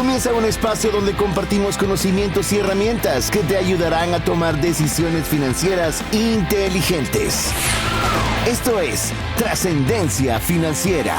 Comienza un espacio donde compartimos conocimientos y herramientas que te ayudarán a tomar decisiones financieras inteligentes. Esto es Trascendencia Financiera.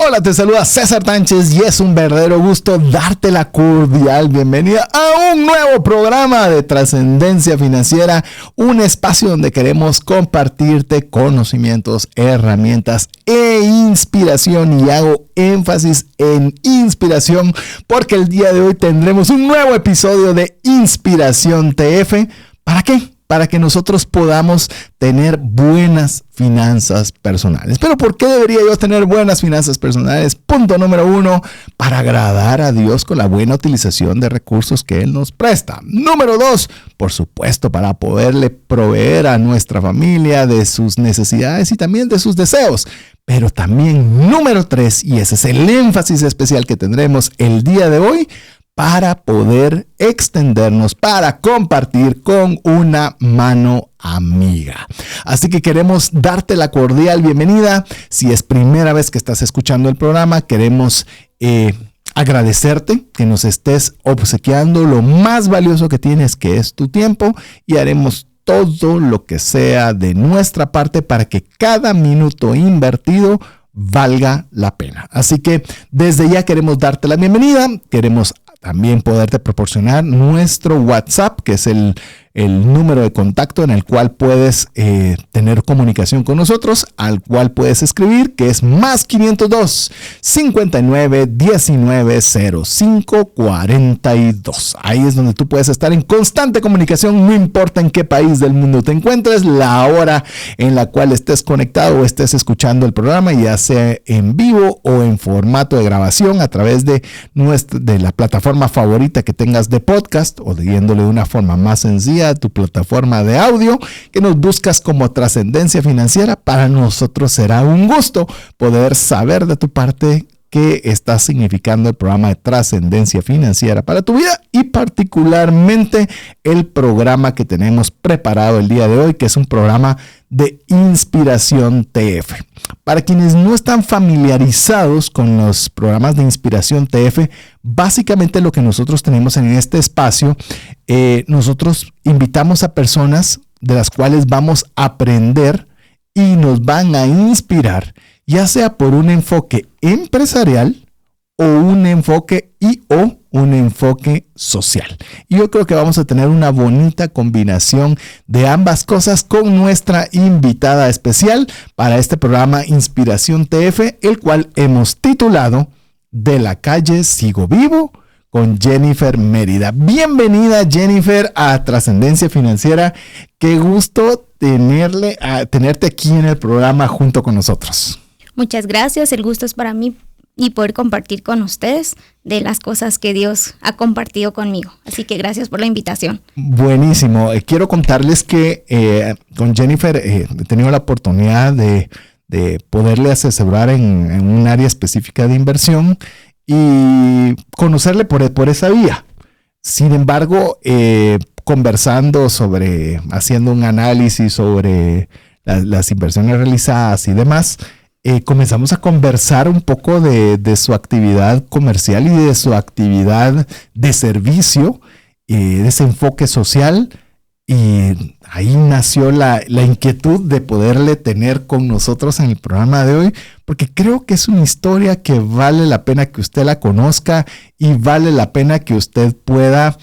Hola, te saluda César Tánchez y es un verdadero gusto darte la cordial bienvenida a un nuevo programa de Trascendencia Financiera, un espacio donde queremos compartirte conocimientos, herramientas e inspiración, y hago énfasis en inspiración porque el día de hoy tendremos un nuevo episodio de Inspiración TF. ¿Para qué? Para que nosotros podamos tener buenas finanzas personales. ¿Pero por qué debería yo tener buenas finanzas personales? Punto número 1, para agradar a Dios con la buena utilización de recursos que Él nos presta. Número 2, por supuesto, para poderle proveer a nuestra familia de sus necesidades y también de sus deseos. Pero también número 3, y ese es el énfasis especial que tendremos el día de hoy, para poder extendernos, para compartir con una mano amiga. Así que queremos darte la cordial bienvenida. Si es primera vez que estás escuchando el programa, queremos agradecerte que nos estés obsequiando lo más valioso que tienes, que es tu tiempo, y haremos todo lo que sea de nuestra parte para que cada minuto invertido valga la pena. Así que desde ya queremos darte la bienvenida. Queremos también poderte proporcionar nuestro WhatsApp, que es el número de contacto en el cual puedes tener comunicación con nosotros, al cual puedes escribir, que es más 502 59 19 05 42. Ahí es donde tú puedes estar en constante comunicación, no importa en qué país del mundo te encuentres, la hora en la cual estés conectado o estés escuchando el programa, ya sea en vivo o en formato de grabación a través de la plataforma favorita que tengas de podcast, o viéndole de una forma más sencilla a tu plataforma de audio, que nos buscas como Trascendencia Financiera. Para nosotros será un gusto poder saber de tu parte qué está significando el programa de Trascendencia Financiera para tu vida, y particularmente el programa que tenemos preparado el día de hoy, que es un programa de Inspiración TF. Para quienes no están familiarizados con los programas de Inspiración TF, básicamente lo que nosotros tenemos en este espacio, nosotros invitamos a personas de las cuales vamos a aprender y nos van a inspirar, ya sea por un enfoque empresarial o un enfoque un enfoque social. Y yo creo que vamos a tener una bonita combinación de ambas cosas con nuestra invitada especial para este programa Inspiración TF, el cual hemos titulado De la calle sigo vivo, con Jennifer Mérida. Bienvenida, Jennifer, a Trascendencia Financiera. Qué gusto tenerte aquí en el programa junto con nosotros. Muchas gracias, el gusto es para mí y poder compartir con ustedes de las cosas que Dios ha compartido conmigo. Así que gracias por la invitación. Buenísimo. Quiero contarles que con Jennifer he tenido la oportunidad de poderle asesorar en un área específica de inversión y conocerle por esa vía. Sin embargo, conversando haciendo un análisis sobre las inversiones realizadas y demás, comenzamos a conversar un poco de su actividad comercial y de su actividad de servicio, de ese enfoque social, y ahí nació la inquietud de poderle tener con nosotros en el programa de hoy, porque creo que es una historia que vale la pena que usted la conozca y vale la pena que usted pueda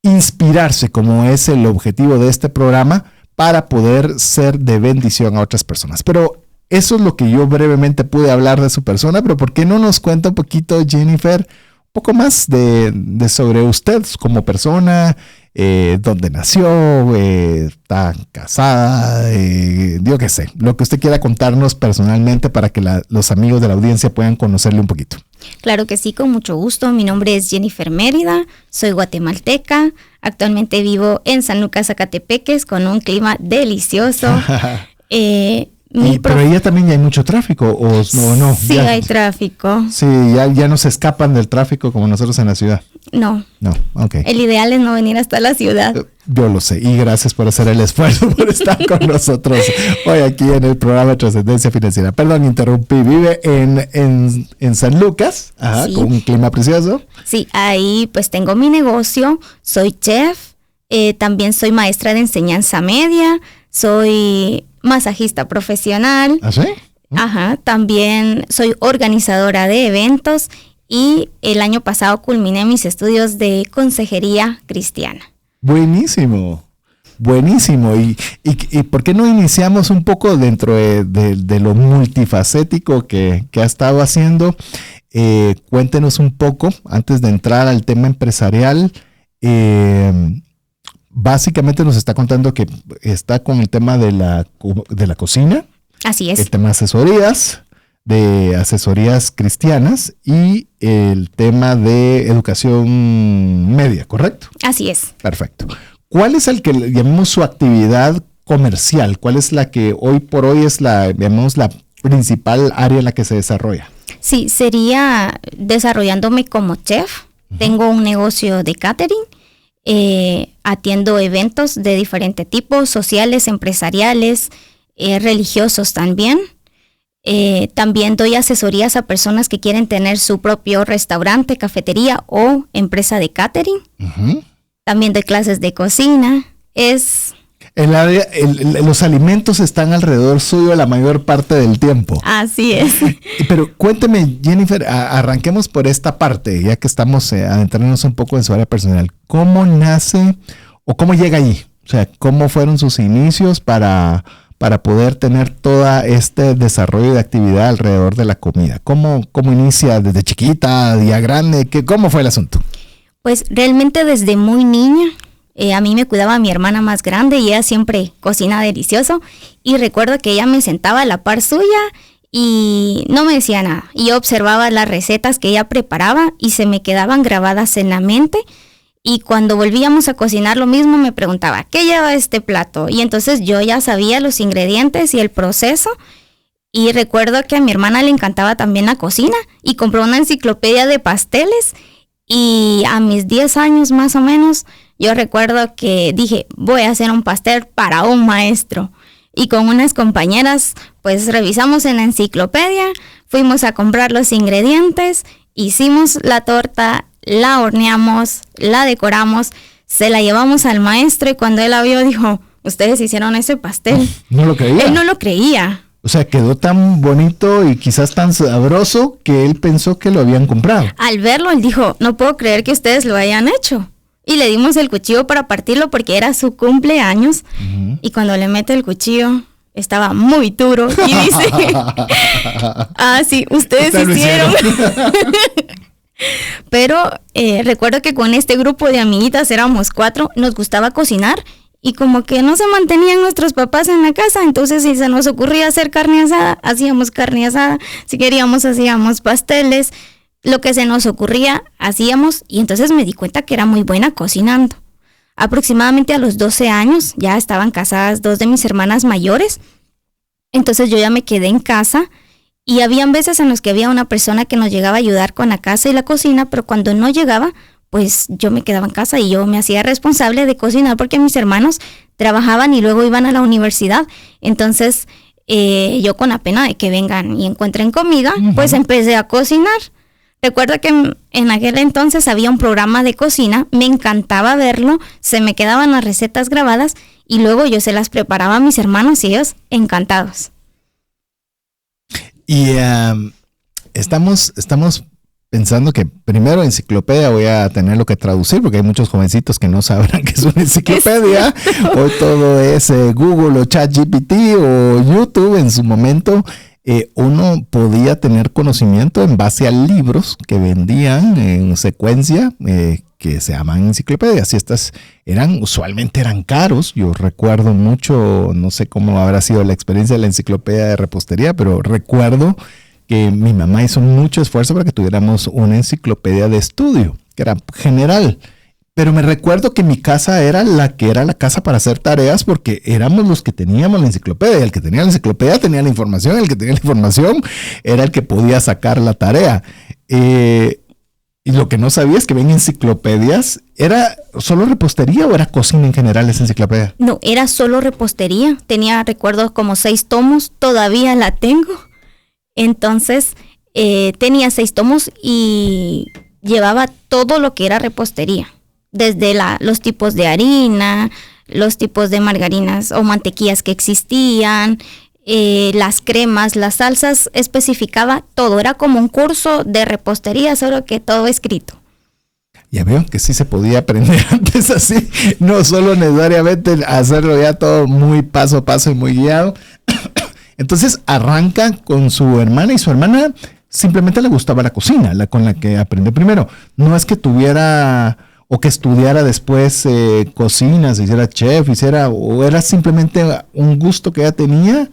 inspirarse, como es el objetivo de este programa, para poder ser de bendición a otras personas. Pero eso es lo que yo brevemente pude hablar de su persona, pero ¿por qué no nos cuenta un poquito, Jennifer, un poco más de sobre usted como persona, dónde nació, está casada, yo qué sé, lo que usted quiera contarnos personalmente para que los amigos de la audiencia puedan conocerle un poquito? Claro que sí, con mucho gusto. Mi nombre es Jennifer Mérida, soy guatemalteca, actualmente vivo en San Lucas, Zacatepeques, con un clima delicioso. Pero ahí también ya hay mucho tráfico, ¿o no? Sí, ya hay tráfico. Sí, ya no se escapan del tráfico como nosotros en la ciudad. No, ok. El ideal es no venir hasta la ciudad. Yo lo sé, y gracias por hacer el esfuerzo, por estar con nosotros hoy aquí en el programa de Trascendencia Financiera. Perdón, interrumpí. Vive en San Lucas, sí, con un clima precioso. Sí, ahí pues tengo mi negocio, soy chef, también soy maestra de enseñanza media, soy masajista profesional. ¿Ah, sí? Ajá, también soy organizadora de eventos y el año pasado culminé mis estudios de consejería cristiana. Buenísimo, buenísimo. ¿Y por qué no iniciamos un poco dentro de lo multifacético que ha estado haciendo? Cuéntenos un poco, antes de entrar al tema empresarial. Básicamente nos está contando que está con el tema de la cocina. Así es. El tema de asesorías cristianas y el tema de educación media, ¿correcto? Así es. Perfecto. ¿Cuál es el que llamamos su actividad comercial? ¿Cuál es la que hoy por hoy es la principal área en la que se desarrolla? Sí, sería desarrollándome como chef. Tengo un negocio de catering. Atiendo eventos de diferente tipo, sociales, empresariales, religiosos también. También doy asesorías a personas que quieren tener su propio restaurante, cafetería o empresa de catering. Uh-huh. También doy clases de cocina. Los alimentos están alrededor suyo la mayor parte del tiempo. Así es. Pero cuénteme, Jennifer, arranquemos por esta parte, ya que estamos adentrándonos un poco en su área personal. ¿Cómo nace o cómo llega allí? O sea, ¿cómo fueron sus inicios para poder tener todo este desarrollo de actividad alrededor de la comida? ¿Cómo inicia desde chiquita, ya grande? ¿Cómo fue el asunto? Pues realmente desde muy niña. A mí me cuidaba mi hermana más grande y ella siempre cocina delicioso. Y recuerdo que ella me sentaba a la par suya y no me decía nada. Y yo observaba las recetas que ella preparaba y se me quedaban grabadas en la mente. Y cuando volvíamos a cocinar lo mismo me preguntaba, ¿qué lleva este plato? Y entonces yo ya sabía los ingredientes y el proceso. Y recuerdo que a mi hermana le encantaba también la cocina y compró una enciclopedia de pasteles. Y a mis 10 años más o menos, yo recuerdo que dije, voy a hacer un pastel para un maestro. Y con unas compañeras, pues revisamos en la enciclopedia, fuimos a comprar los ingredientes, hicimos la torta, la horneamos, la decoramos, se la llevamos al maestro y cuando él la vio dijo, ustedes hicieron ese pastel. ¿No lo creía? Él no lo creía. O sea, quedó tan bonito y quizás tan sabroso que él pensó que lo habían comprado. Al verlo, él dijo, no puedo creer que ustedes lo hayan hecho. Y le dimos el cuchillo para partirlo porque era su cumpleaños. Uh-huh. Y cuando le mete el cuchillo, estaba muy duro. Y dice, sí, ustedes hicieron. Pero recuerdo que con este grupo de amiguitas, éramos 4, nos gustaba cocinar. Y como que no se mantenían nuestros papás en la casa, entonces si se nos ocurría hacer carne asada, hacíamos carne asada. Si queríamos, hacíamos pasteles. Lo que se nos ocurría, hacíamos. Y entonces me di cuenta que era muy buena cocinando. Aproximadamente a los 12 años, ya estaban casadas 2 de mis hermanas mayores. Entonces yo ya me quedé en casa. Y habían veces en los que había una persona que nos llegaba a ayudar con la casa y la cocina, pero cuando no llegaba, pues yo me quedaba en casa y yo me hacía responsable de cocinar porque mis hermanos trabajaban y luego iban a la universidad. Entonces, yo con la pena de que vengan y encuentren comida, uh-huh, pues empecé a cocinar. Recuerdo que en aquel entonces había un programa de cocina, me encantaba verlo, se me quedaban las recetas grabadas y luego yo se las preparaba a mis hermanos y ellos encantados. Y estamos pensando que primero enciclopedia voy a tenerlo que traducir porque hay muchos jovencitos que no sabrán que es una enciclopedia. Hoy todo es Google o ChatGPT o YouTube. En su momento uno podía tener conocimiento en base a libros que vendían en secuencia que se llaman enciclopedias y estas usualmente eran caros. Yo recuerdo mucho, no sé cómo habrá sido la experiencia de la enciclopedia de repostería, pero recuerdo que mi mamá hizo mucho esfuerzo para que tuviéramos una enciclopedia de estudio, que era general. Pero me recuerdo que mi casa era la casa para hacer tareas porque éramos los que teníamos la enciclopedia. El que tenía la enciclopedia tenía la información, el que tenía la información era el que podía sacar la tarea. Y lo que no sabía es que ven enciclopedias. ¿Era solo repostería o era cocina en general esa enciclopedia? No, era solo repostería. Tenía, recuerdo, como 6 tomos. Todavía la tengo. Entonces, tenía 6 tomos y llevaba todo lo que era repostería. Desde los tipos de harina, los tipos de margarinas o mantequillas que existían, las cremas, las salsas, especificaba todo. Era como un curso de repostería, solo que todo escrito. Ya veo que sí se podía aprender antes así, no solo necesariamente hacerlo ya todo muy paso a paso y muy guiado. Entonces arranca con su hermana y su hermana simplemente le gustaba la cocina, con la que aprendió primero. No es que tuviera o que estudiara después cocina, se hiciera chef, o era simplemente un gusto que ella tenía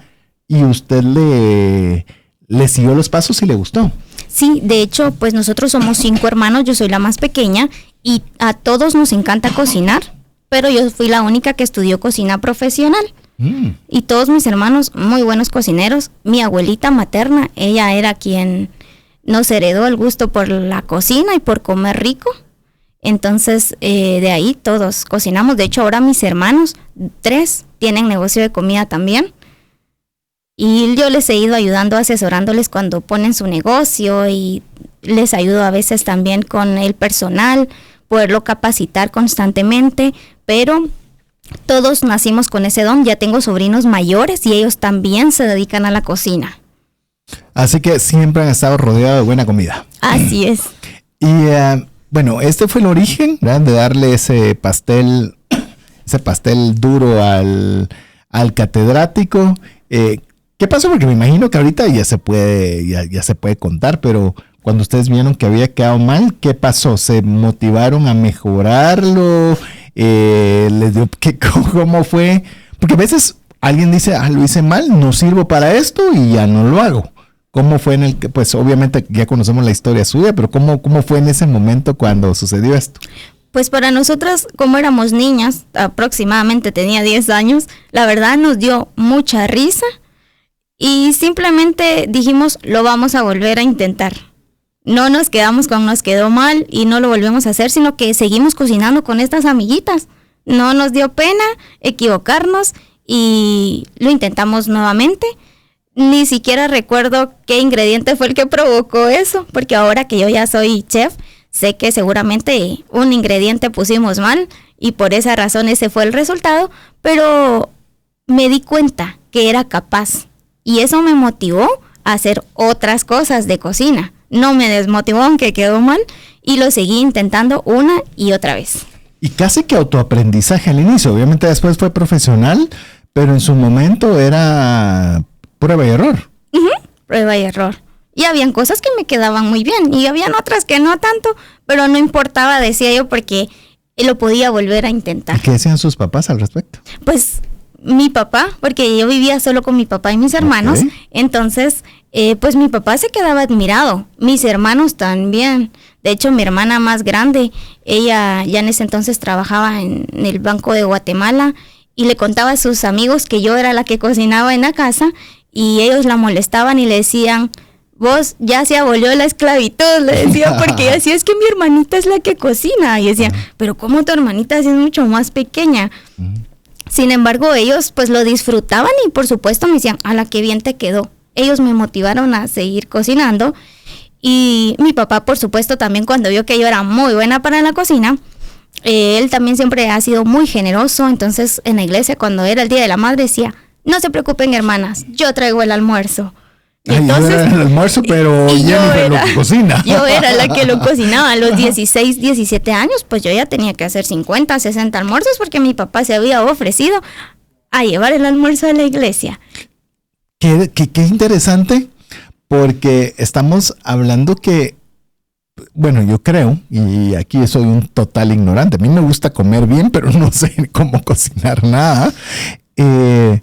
y usted le siguió los pasos y le gustó. Sí, de hecho, pues nosotros somos 5 hermanos, yo soy la más pequeña y a todos nos encanta cocinar, pero yo fui la única que estudió cocina profesional. Y todos mis hermanos muy buenos cocineros. Mi abuelita materna, ella era quien nos heredó el gusto por la cocina y por comer rico. Entonces, de ahí todos cocinamos. De hecho, ahora mis hermanos, 3, tienen negocio de comida también. Y yo les he ido ayudando, asesorándoles cuando ponen su negocio y les ayudo a veces también con el personal, poderlo capacitar constantemente, pero todos nacimos con ese don. Ya tengo sobrinos mayores y ellos también se dedican a la cocina. Así que siempre han estado rodeados de buena comida. Así es. Y bueno, este fue el origen, ¿verdad? De darle ese pastel duro al catedrático. ¿Qué pasó? Porque me imagino que ahorita ya se puede contar, pero cuando ustedes vieron que había quedado mal, ¿qué pasó? ¿Se motivaron a mejorarlo? ¿Les dio cómo fue? Porque a veces alguien dice, lo hice mal, no sirvo para esto y ya no lo hago. ¿Cómo fue pues obviamente ya conocemos la historia suya, pero ¿cómo fue en ese momento cuando sucedió esto? Pues para nosotras, como éramos niñas, aproximadamente tenía 10 años, la verdad nos dio mucha risa. Y simplemente dijimos, lo vamos a volver a intentar. No nos quedamos con nos quedó mal y no lo volvemos a hacer, sino que seguimos cocinando con estas amiguitas. No nos dio pena equivocarnos y lo intentamos nuevamente. Ni siquiera recuerdo qué ingrediente fue el que provocó eso, porque ahora que yo ya soy chef, sé que seguramente un ingrediente pusimos mal y por esa razón ese fue el resultado, pero me di cuenta que era capaz. Y eso me motivó a hacer otras cosas de cocina. No me desmotivó aunque quedó mal y lo seguí intentando una y otra vez. Y casi que autoaprendizaje al inicio. Obviamente después fue profesional, pero en su momento era prueba y error. Prueba y error. Y habían cosas que me quedaban muy bien y habían otras que no tanto, pero no importaba, decía yo, porque lo podía volver a intentar. ¿Y qué decían sus papás al respecto? Pues mi papá, porque yo vivía solo con mi papá y mis hermanos, entonces pues mi papá se quedaba admirado, mis hermanos también. De hecho, mi hermana más grande, ella ya en ese entonces trabajaba en el Banco de Guatemala y le contaba a sus amigos que yo era la que cocinaba en la casa y ellos la molestaban y le decían, vos ya se abolió la esclavitud, le decía, porque así es que mi hermanita es la que cocina. Y decía, pero ¿cómo tu hermanita si es mucho más pequeña? Sin embargo, ellos pues lo disfrutaban y por supuesto me decían, ¡ala, qué bien te quedó! Ellos me motivaron a seguir cocinando y mi papá, por supuesto, también cuando vio que yo era muy buena para la cocina, él también siempre ha sido muy generoso. Entonces en la iglesia cuando era el Día de la Madre decía, no se preocupen hermanas, yo traigo el almuerzo. Y entonces, yo era el almuerzo, pero Jennifer lo cocina. Yo era la que lo cocinaba. A los 16, 17 años, pues yo ya tenía que hacer 50, 60 almuerzos porque mi papá se había ofrecido a llevar el almuerzo a la iglesia. Qué interesante, porque estamos hablando que, bueno, yo creo, y aquí soy un total ignorante, a mí me gusta comer bien, pero no sé cómo cocinar nada, que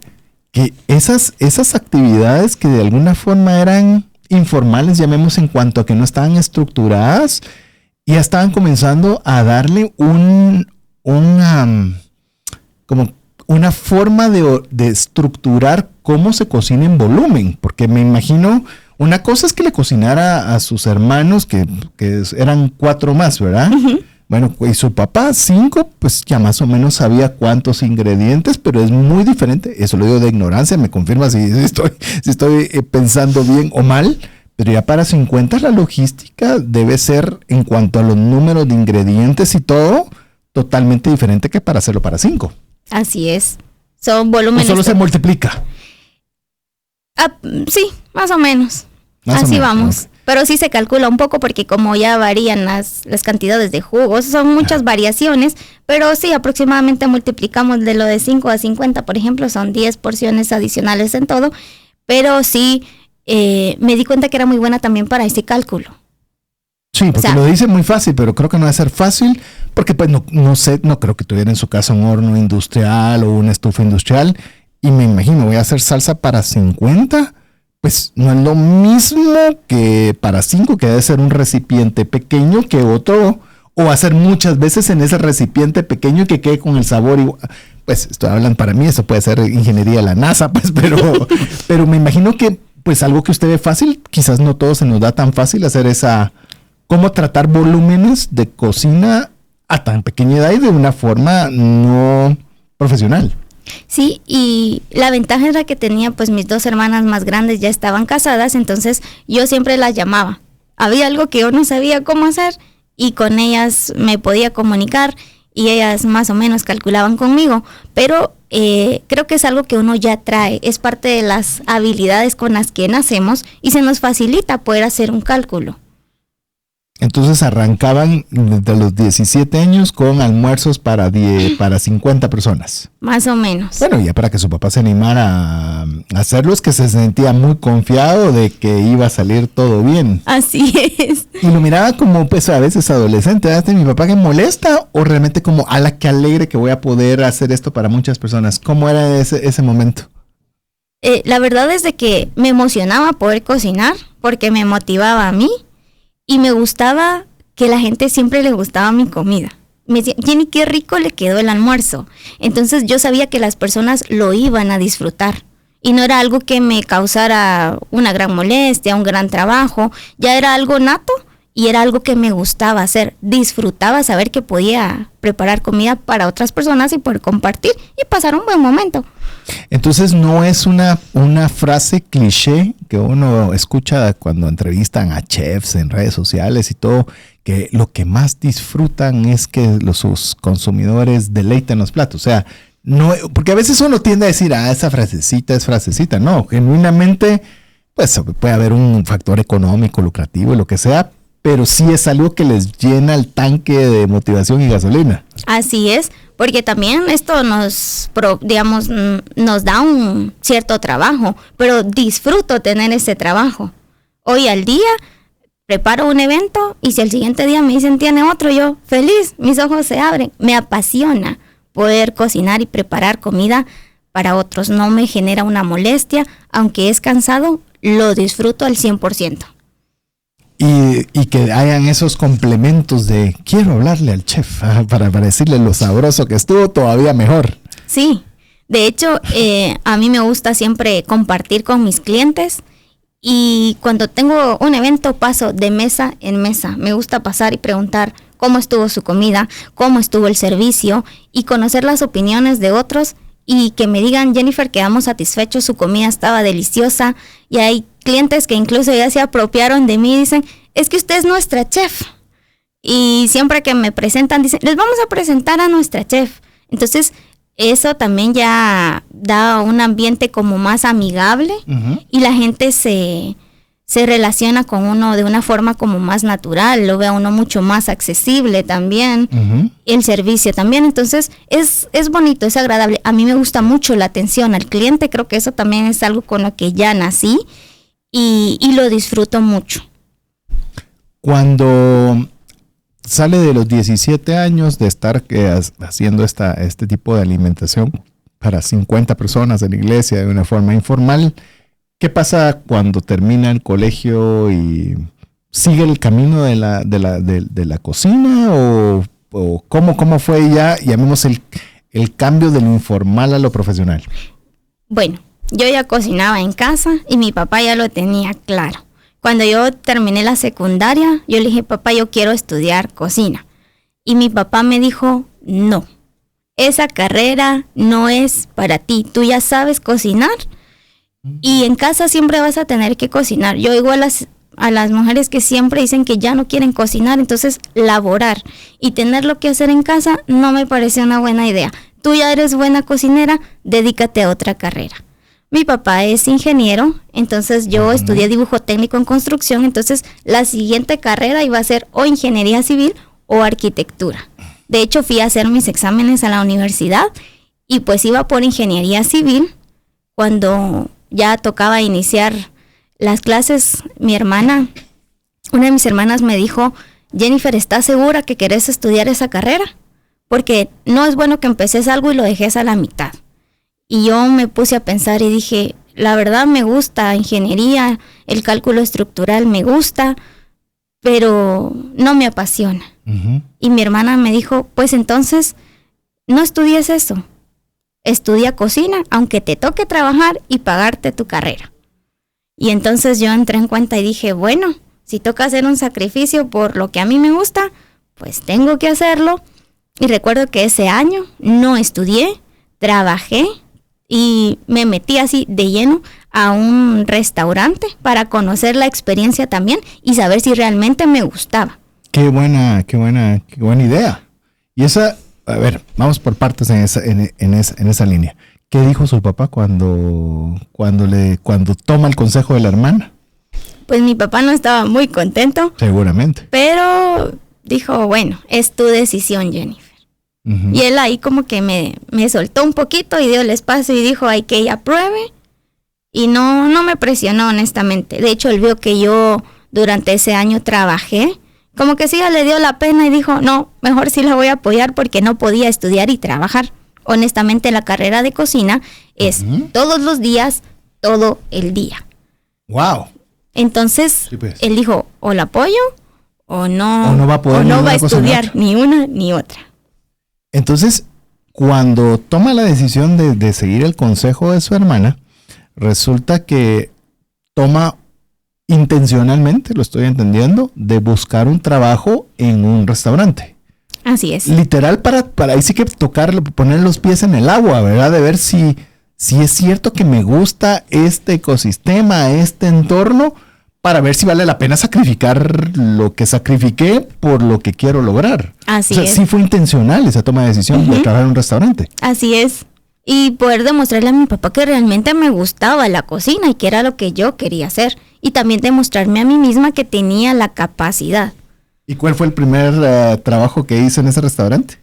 esas actividades que de alguna forma eran informales, llamemos, en cuanto a que no estaban estructuradas, ya estaban comenzando a darle como una forma de estructurar cómo se cocina en volumen, porque me imagino Una cosa es que le cocinara a sus hermanos, que eran 4 más, ¿verdad? Uh-huh. Bueno, y su papá, 5, pues ya más o menos sabía cuántos ingredientes, pero es muy diferente. Eso lo digo de ignorancia, me confirma si estoy pensando bien o mal. Pero ya para 50 la logística debe ser, en cuanto a los números de ingredientes y todo, totalmente diferente que para hacerlo para 5. Así es. Son volúmenes. ¿O solo se multiplica? Sí, más o menos. Así vamos. Okay. Pero sí se calcula un poco porque como ya varían las cantidades de jugos, son muchas variaciones, pero sí, aproximadamente multiplicamos de lo de 5 a 50, por ejemplo, son 10 porciones adicionales en todo, pero sí me di cuenta que era muy buena también para ese cálculo. Sí, porque lo dice muy fácil, pero creo que no va a ser fácil, porque pues no sé, no creo que tuviera en su casa un horno industrial o una estufa industrial, y me imagino, voy a hacer salsa para 50, pues no es lo mismo que para 5, que debe ser un recipiente pequeño que otro, o hacer muchas veces en ese recipiente pequeño y que quede con el sabor igual. Pues estoy hablando, para mí eso puede ser ingeniería de la NASA, pues, pero me imagino que pues algo que usted ve fácil, quizás no todo se nos da tan fácil hacer cómo tratar volúmenes de cocina a tan pequeña edad y de una forma no profesional. Sí, y la ventaja era que tenía, pues mis 2 hermanas más grandes ya estaban casadas, entonces yo siempre las llamaba. Había algo que yo no sabía cómo hacer y con ellas me podía comunicar y ellas más o menos calculaban conmigo, pero creo que es algo que uno ya trae, es parte de las habilidades con las que nacemos y se nos facilita poder hacer un cálculo. Entonces arrancaban desde los 17 años con almuerzos para 50 personas. Más o menos. Bueno, ya para que su papá se animara a hacerlo, es que se sentía muy confiado de que iba a salir todo bien. Así es. Y lo miraba como, pues a veces adolescente, ¿mi papá que molesta? O realmente como, ala, qué alegre que voy a poder hacer esto para muchas personas. ¿Cómo era ese momento? La verdad es de que me emocionaba poder cocinar porque me motivaba a mí. Y me gustaba que la gente siempre le gustaba mi comida. Me decía, Jenny, qué rico le quedó el almuerzo. Entonces yo sabía que las personas lo iban a disfrutar. Y no era algo que me causara una gran molestia, un gran trabajo. Ya era algo nato y era algo que me gustaba hacer. Disfrutaba saber que podía preparar comida para otras personas y poder compartir y pasar un buen momento. Entonces no es una frase cliché que uno escucha cuando entrevistan a chefs en redes sociales y todo, que lo que más disfrutan es que sus consumidores deleiten los platos. O sea, no, porque a veces uno tiende a decir, esa frasecita es frasecita. No, genuinamente, pues puede haber un factor económico, lucrativo y lo que sea, pero sí es algo que les llena el tanque de motivación y gasolina. Así es, porque también esto nos da un cierto trabajo, pero disfruto tener ese trabajo. Hoy al día preparo un evento y si el siguiente día me dicen tiene otro, yo feliz, mis ojos se abren. Me apasiona poder cocinar y preparar comida para otros. No me genera una molestia, aunque es cansado, lo disfruto al 100%. Y que hayan esos complementos de quiero hablarle al chef para decirle lo sabroso que estuvo, todavía mejor. Sí, de hecho a mí me gusta siempre compartir con mis clientes y cuando tengo un evento paso de mesa en mesa. Me gusta pasar y preguntar cómo estuvo su comida, cómo estuvo el servicio y conocer las opiniones de otros y que me digan, Jennifer, quedamos satisfechos, su comida estaba deliciosa. Y hay clientes que incluso ya se apropiaron de mí y dicen, es que usted es nuestra chef. Y siempre que me presentan, dicen, les vamos a presentar a nuestra chef. Entonces, eso también ya da un ambiente como más amigable y la gente se relaciona con uno de una forma como más natural, lo ve a uno mucho más accesible también, el servicio también, entonces es bonito, es agradable. A mí me gusta mucho la atención al cliente, creo que eso también es algo con lo que ya nací y lo disfruto mucho. Cuando sale de los 17 años de estar haciendo este tipo de alimentación para 50 personas en la iglesia de una forma informal, ¿qué pasa cuando termina el colegio y sigue el camino de la cocina o cómo fue ya, llamemos el cambio de lo informal a lo profesional? Bueno, yo ya cocinaba en casa y mi papá ya lo tenía claro. Cuando yo terminé la secundaria, yo le dije, papá, yo quiero estudiar cocina. Y mi papá me dijo, no, esa carrera no es para ti. Tú ya sabes cocinar y en casa siempre vas a tener que cocinar. Yo digo a las mujeres que siempre dicen que ya no quieren cocinar, entonces laborar y tener lo que hacer en casa no me parece una buena idea. Tú ya eres buena cocinera, dedícate a otra carrera. Mi papá es ingeniero, entonces yo estudié dibujo técnico en construcción, entonces la siguiente carrera iba a ser o ingeniería civil o arquitectura. De hecho, fui a hacer mis exámenes a la universidad y pues iba por ingeniería civil. Cuando ya tocaba iniciar las clases, una de mis hermanas me dijo, Jennifer, ¿estás segura que querés estudiar esa carrera? Porque no es bueno que empeces algo y lo dejes a la mitad. Y yo me puse a pensar y dije, la verdad me gusta ingeniería, el cálculo estructural me gusta, pero no me apasiona. Y mi hermana me dijo, pues entonces no estudies eso, estudia cocina, aunque te toque trabajar y pagarte tu carrera. Y entonces yo entré en cuenta y dije, bueno, si toca hacer un sacrificio por lo que a mí me gusta, pues tengo que hacerlo. Y recuerdo que ese año no estudié, trabajé y me metí así de lleno a un restaurante para conocer la experiencia también y saber si realmente me gustaba. Qué buena idea. Y esa, a ver, vamos por partes en esa línea. ¿Qué dijo su papá cuando toma el consejo de la hermana? Pues mi papá no estaba muy contento. Seguramente. Pero dijo, bueno, es tu decisión, Jennifer. Y él ahí como que me soltó un poquito y dio el espacio y dijo, hay que ella pruebe. Y no me presionó, honestamente. De hecho, él vio que yo durante ese año trabajé. Como que sí, ya le dio la pena y dijo, no, mejor sí la voy a apoyar porque no podía estudiar y trabajar. Honestamente, la carrera de cocina es todos los días, todo el día. ¡Wow! Entonces, sí, pues. Él dijo, o la apoyo o no va a poder, o no va a estudiar ni una ni otra. Entonces, cuando toma la decisión de seguir el consejo de su hermana, resulta que toma intencionalmente, lo estoy entendiendo, de buscar un trabajo en un restaurante. Así es. Literal para ahí sí que tocarle, poner los pies en el agua, ¿verdad? De ver si es cierto que me gusta este ecosistema, este entorno, para ver si vale la pena sacrificar lo que sacrifiqué por lo que quiero lograr. Así es. Sí fue intencional esa toma de decisión de trabajar en un restaurante. Así es. Y poder demostrarle a mi papá que realmente me gustaba la cocina y que era lo que yo quería hacer. Y también demostrarme a mí misma que tenía la capacidad. ¿Y cuál fue el primer trabajo que hizo en ese restaurante?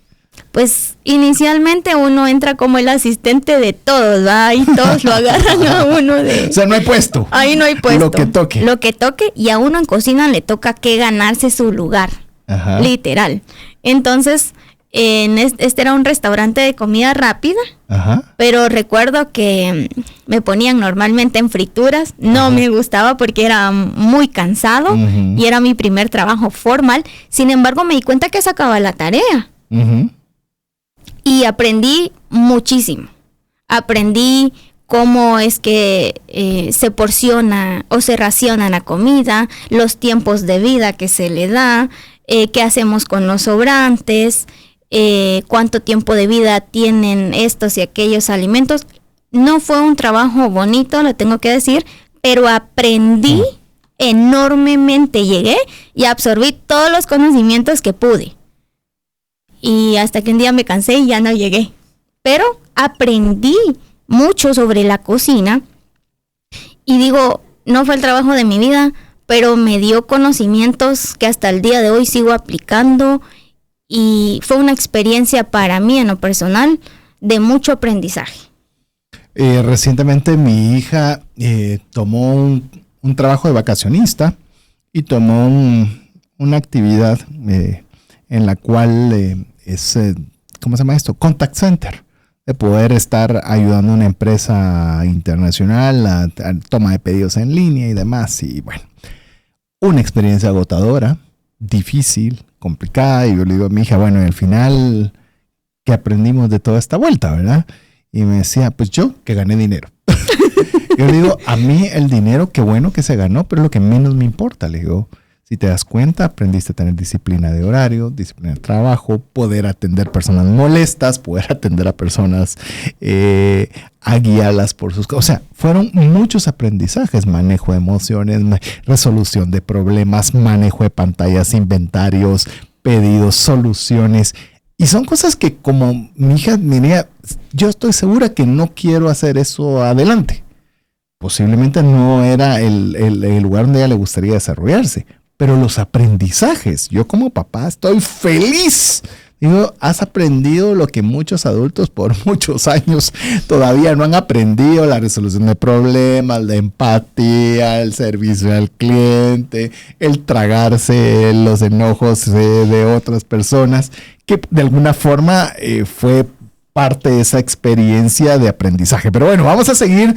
Pues inicialmente uno entra como el asistente de todos, ¿va? Y todos lo agarran a uno de... O sea, no hay puesto. Ahí no hay puesto. Lo que toque. Lo que toque, y a uno en cocina le toca que ganarse su lugar. Ajá. Literal. Entonces, este era un restaurante de comida rápida. Ajá. Pero recuerdo que me ponían normalmente en frituras. No me gustaba porque era muy cansado y era mi primer trabajo formal. Sin embargo, me di cuenta que sacaba la tarea. Y aprendí muchísimo. Aprendí cómo es que se porciona o se raciona la comida, los tiempos de vida que se le da, qué hacemos con los sobrantes, cuánto tiempo de vida tienen estos y aquellos alimentos. No fue un trabajo bonito, lo tengo que decir, pero aprendí enormemente. Llegué y absorbí todos los conocimientos que pude. Y hasta que un día me cansé y ya no llegué. Pero aprendí mucho sobre la cocina. Y digo, no fue el trabajo de mi vida, pero me dio conocimientos que hasta el día de hoy sigo aplicando. Y fue una experiencia para mí en lo personal de mucho aprendizaje. Recientemente mi hija tomó un trabajo de vacacionista y tomó una actividad en la cual es, ¿cómo se llama esto? Contact Center, de poder estar ayudando a una empresa internacional a toma de pedidos en línea y demás. Y bueno, una experiencia agotadora, difícil, complicada. Y yo le digo a mi hija, bueno, al final, ¿qué aprendimos de toda esta vuelta, verdad? Y me decía, pues yo que gané dinero. Yo le digo, a mí el dinero, qué bueno que se ganó, pero es lo que menos me importa. Le digo, si te das cuenta, aprendiste a tener disciplina de horario, disciplina de trabajo, poder atender personas molestas, poder atender a personas, a guiarlas por sus cosas. O sea, fueron muchos aprendizajes, manejo de emociones, resolución de problemas, manejo de pantallas, inventarios, pedidos, soluciones. Y son cosas que como mi hija me diría, yo estoy segura que no quiero hacer eso adelante. Posiblemente no era el lugar donde a ella le gustaría desarrollarse. Pero los aprendizajes, yo como papá estoy feliz. Digo, has aprendido lo que muchos adultos por muchos años todavía no han aprendido: la resolución de problemas, la empatía, el servicio al cliente, el tragarse los enojos de otras personas, que de alguna forma fue parte de esa experiencia de aprendizaje. Pero bueno, vamos a seguir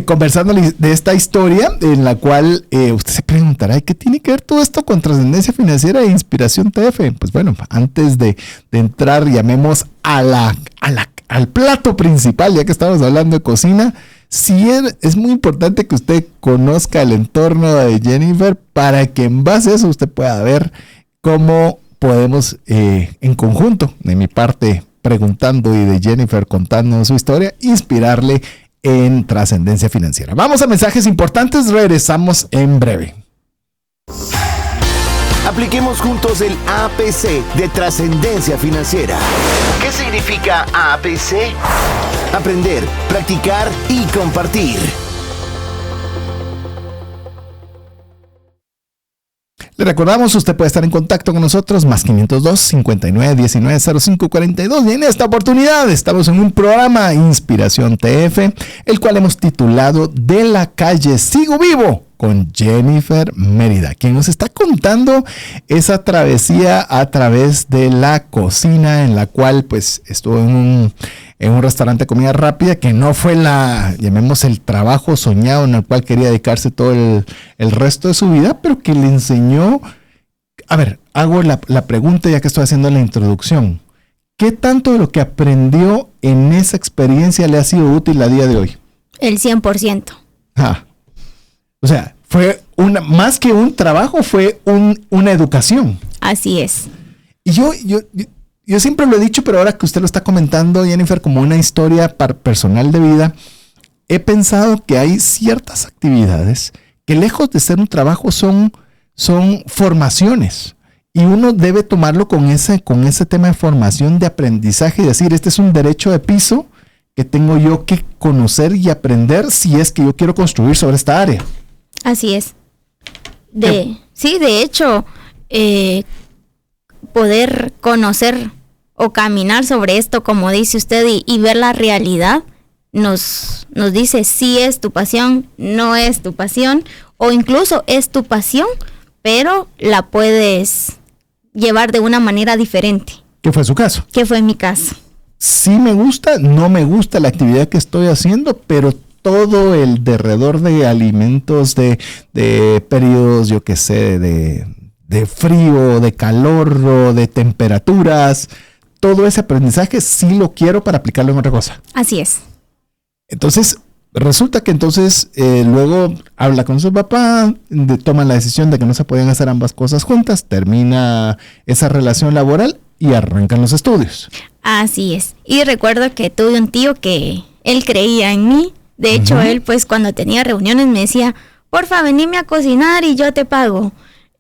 conversando de esta historia en la cual usted se preguntará, ¿qué tiene que ver todo esto con Trascendencia Financiera e Inspiración TF? Pues bueno, antes de entrar, llamemos al plato principal, ya que estamos hablando de cocina. Sí, es muy importante que usted conozca el entorno de Jennifer para que en base a eso usted pueda ver cómo podemos en conjunto, de mi parte preguntando y de Jennifer contando su historia, inspirarle en Trascendencia Financiera. Vamos a mensajes importantes, regresamos en breve. Apliquemos juntos el APC de Trascendencia Financiera. ¿Qué significa APC? Aprender, practicar y compartir. Le recordamos, usted puede estar en contacto con nosotros, más 502 59 19 05 42. Y en esta oportunidad estamos en un programa Inspiración TF, el cual hemos titulado De la calle Sigo Vivo, con Jennifer Mérida, quien nos está contando esa travesía a través de la cocina, en la cual pues estuvo en un restaurante de comida rápida, que no fue llamemos el trabajo soñado en el cual quería dedicarse todo el resto de su vida, pero que le enseñó. A ver, hago la pregunta ya que estoy haciendo la introducción. ¿Qué tanto de lo que aprendió en esa experiencia le ha sido útil a día de hoy? El 100%. O sea, fue más que un trabajo, fue una educación. Así es. Y yo siempre lo he dicho, pero ahora que usted lo está comentando, Jennifer, como una historia personal de vida, he pensado que hay ciertas actividades que lejos de ser un trabajo son formaciones. Y uno debe tomarlo con ese tema de formación, de aprendizaje y decir, este es un derecho de piso que tengo yo que conocer y aprender si es que yo quiero construir sobre esta área. Así es. Sí, de hecho, poder conocer o caminar sobre esto, como dice usted, y ver la realidad, nos dice si es tu pasión, no es tu pasión, o incluso es tu pasión, pero la puedes llevar de una manera diferente. ¿Qué fue su caso? ¿Qué fue mi caso? Sí me gusta, no me gusta la actividad que estoy haciendo, pero todo el derredor de alimentos, de periodos, yo qué sé, de frío, de calor, de temperaturas, todo ese aprendizaje sí lo quiero para aplicarlo en otra cosa. Así es. Entonces, resulta que luego habla con su papá, toman la decisión de que no se podían hacer ambas cosas juntas, termina esa relación laboral y arrancan los estudios. Así es. Y recuerdo que tuve un tío que él creía en mí. De hecho, él pues cuando tenía reuniones me decía, porfa, venime a cocinar y yo te pago.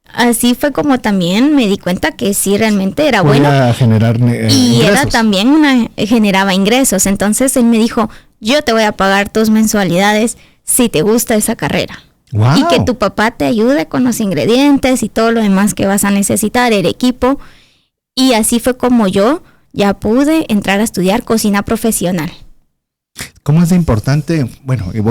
Así fue como también me di cuenta que sí realmente era bueno. Generar y ingresos. Era también generaba ingresos. Entonces él me dijo, yo te voy a pagar tus mensualidades si te gusta esa carrera. Wow. Y que tu papá te ayude con los ingredientes y todo lo demás que vas a necesitar, el equipo. Y así fue como yo ya pude entrar a estudiar cocina profesional. ¿Cómo es de importante? Bueno, y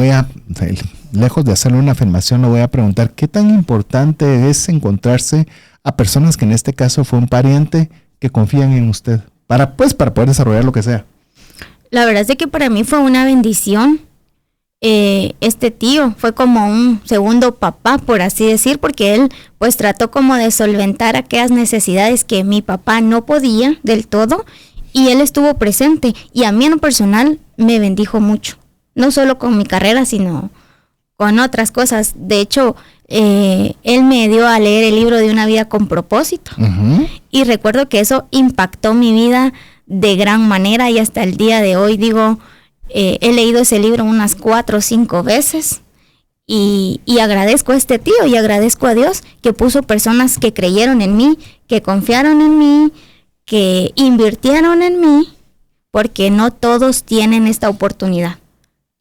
lejos de hacerle una afirmación, le voy a preguntar, ¿qué tan importante es encontrarse a personas que en este caso fue un pariente que confían en usted para poder desarrollar lo que sea? La verdad es de que para mí fue una bendición. Este tío fue como un segundo papá, por así decir, porque él pues trató como de solventar aquellas necesidades que mi papá no podía del todo. Y él estuvo presente y a mí en lo personal me bendijo mucho. No solo con mi carrera, sino con otras cosas. De hecho, él me dio a leer el libro de Una vida con propósito. Uh-huh. Y recuerdo que eso impactó mi vida de gran manera, y hasta el día de hoy digo, he leído ese libro unas 4 o 5 veces. Y agradezco a este tío y agradezco a Dios que puso personas que creyeron en mí, que confiaron en mí, que invirtieron en mí, porque no todos tienen esta oportunidad.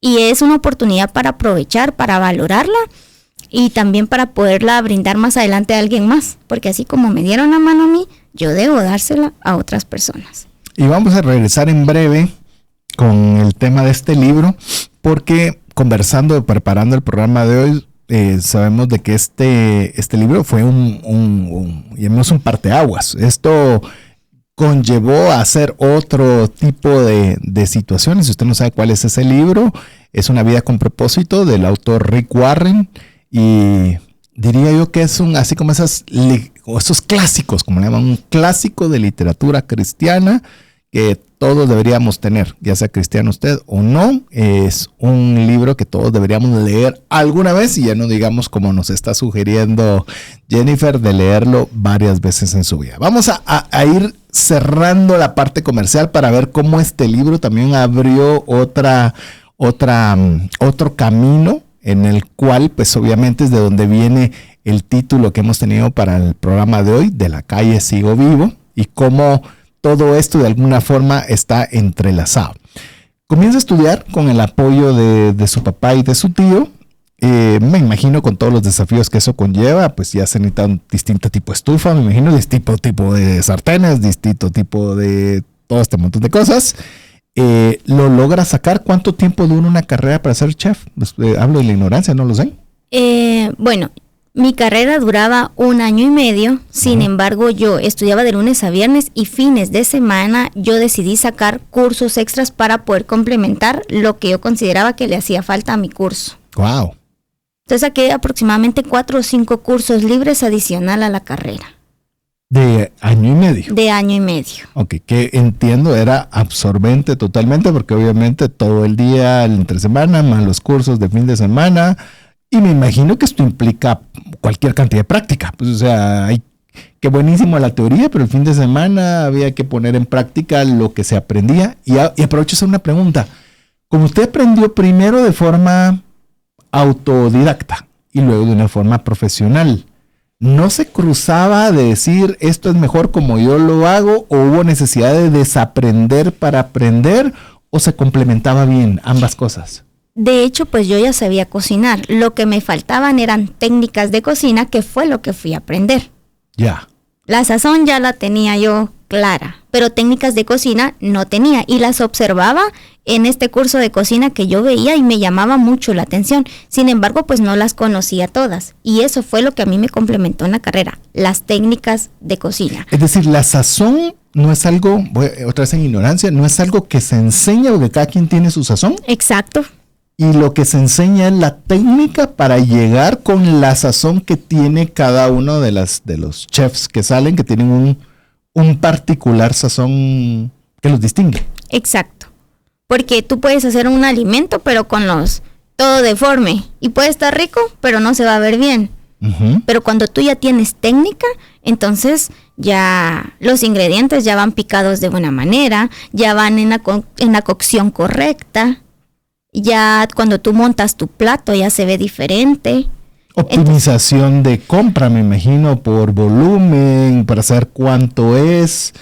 Y es una oportunidad para aprovechar, para valorarla y también para poderla brindar más adelante a alguien más, porque así como me dieron la mano a mí, yo debo dársela a otras personas. Y vamos a regresar en breve con el tema de este libro, porque conversando, preparando el programa de hoy, sabemos de que este libro fue un parteaguas. Esto conllevó a hacer otro tipo de situaciones. Si usted no sabe cuál es ese libro, es Una vida con propósito, del autor Rick Warren, y diría yo que es así como esos clásicos, como le llaman, un clásico de literatura cristiana que todos deberíamos tener, ya sea cristiano usted o no. Es un libro que todos deberíamos leer alguna vez, y ya no digamos, como nos está sugiriendo Jennifer, de leerlo varias veces en su vida. Vamos a ir cerrando la parte comercial para ver cómo este libro también abrió otro camino, en el cual pues obviamente es de donde viene el título que hemos tenido para el programa de hoy, De la calle sigo vivo, y cómo todo esto de alguna forma está entrelazado. Comienza a estudiar con el apoyo de su papá y de su tío. Me imagino con todos los desafíos que eso conlleva, pues ya se necesita un distinto tipo de estufa, me imagino, distinto tipo de sartenes, distinto tipo de todo este montón de cosas. ¿Lo logra sacar? ¿Cuánto tiempo dura una carrera para ser chef? Hablo de la ignorancia, no lo sé. Bueno, mi carrera duraba 1 año y medio, sin embargo yo estudiaba de lunes a viernes, y fines de semana yo decidí sacar cursos extras para poder complementar lo que yo consideraba que le hacía falta a mi curso. ¡Wow! Entonces saqué aproximadamente 4 o 5 cursos libres adicional a la carrera. ¿De año y medio? De año y medio. Ok, que entiendo era absorbente totalmente, porque obviamente todo el día, entre semana, más los cursos de fin de semana. Y me imagino que esto implica cualquier cantidad de práctica. Pues, o sea, qué buenísimo la teoría, pero el fin de semana había que poner en práctica lo que se aprendía. Y aprovecho a hacer una pregunta. Como usted aprendió primero de forma autodidacta y luego de una forma profesional, ¿no se cruzaba de decir esto es mejor como yo lo hago, o hubo necesidad de desaprender para aprender, o se complementaba bien ambas cosas? De hecho, pues yo ya sabía cocinar. Lo que me faltaban eran técnicas de cocina, que fue lo que fui a aprender. Ya. La sazón ya la tenía yo clara, pero técnicas de cocina no tenía, y las observaba en este curso de cocina que yo veía y me llamaba mucho la atención. Sin embargo, pues no las conocía todas, y eso fue lo que a mí me complementó en la carrera, las técnicas de cocina. Es decir, la sazón no es algo, otra vez en ignorancia, no es algo que se enseña, porque cada quien tiene su sazón. Exacto. Y lo que se enseña es la técnica para llegar con la sazón que tiene cada uno de los chefs que salen, que tienen un particular sazón que los distingue. Exacto. Porque tú puedes hacer un alimento, pero con todo deforme, y puede estar rico, pero no se va a ver bien. Uh-huh. Pero cuando tú ya tienes técnica, entonces ya los ingredientes ya van picados de buena manera, ya van en la cocción correcta. Ya cuando tú montas tu plato ya se ve diferente. Optimización de compra, me imagino, por volumen, para saber cuánto es,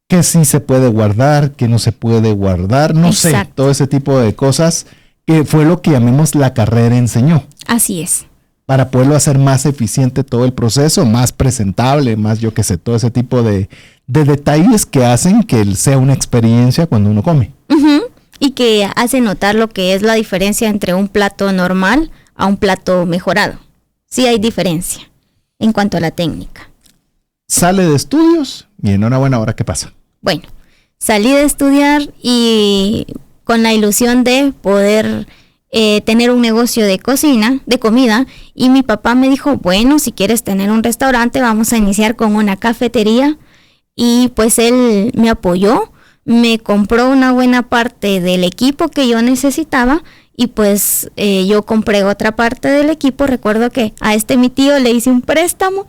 qué sí se puede guardar, qué no se puede guardar, no sé, todo ese tipo de cosas, que fue lo que llamemos la carrera enseñó. Así es. Para poderlo hacer más eficiente todo el proceso, más presentable, más yo qué sé, todo ese tipo de detalles que hacen que sea una experiencia cuando uno come. Uh-huh. Y que hace notar lo que es la diferencia entre un plato normal a un plato mejorado. Sí hay diferencia en cuanto a la técnica. Sale de estudios y enhorabuena, ¿ahora qué pasa? Bueno, salí de estudiar y con la ilusión de poder tener un negocio de cocina, de comida, y mi papá me dijo, bueno, si quieres tener un restaurante, vamos a iniciar con una cafetería, y pues él me apoyó. Me compró una buena parte del equipo que yo necesitaba, y pues yo compré otra parte del equipo. Recuerdo que a mi tío le hice un préstamo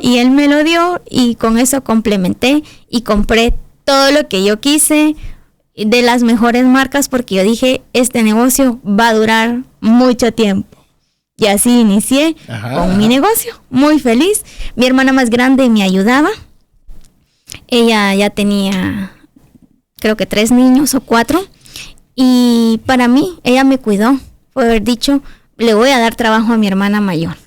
y él me lo dio y con eso complementé y compré todo lo que yo quise de las mejores marcas porque yo dije, este negocio va a durar mucho tiempo. Y así inicié con mi negocio, muy feliz. Mi hermana más grande me ayudaba. Ella ya tenía, creo que 3 niños o 4. Y para mí, ella me cuidó. Fue haber dicho, le voy a dar trabajo a mi hermana mayor.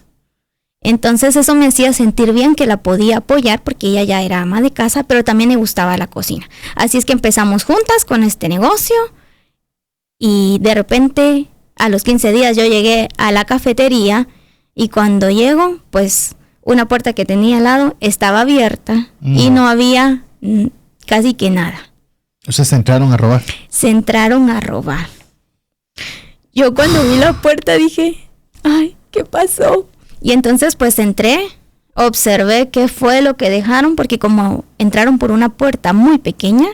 Entonces eso me hacía sentir bien que la podía apoyar porque ella ya era ama de casa, pero también le gustaba la cocina. Así es que empezamos juntas con este negocio. Y de repente, a los 15 días yo llegué a la cafetería y cuando llego, pues una puerta que tenía al lado estaba abierta y no había casi que nada. O sea, se entraron a robar. Se entraron a robar. Yo cuando vi la puerta dije, ay, ¿qué pasó? Y entonces pues entré, observé qué fue lo que dejaron, porque como entraron por una puerta muy pequeña,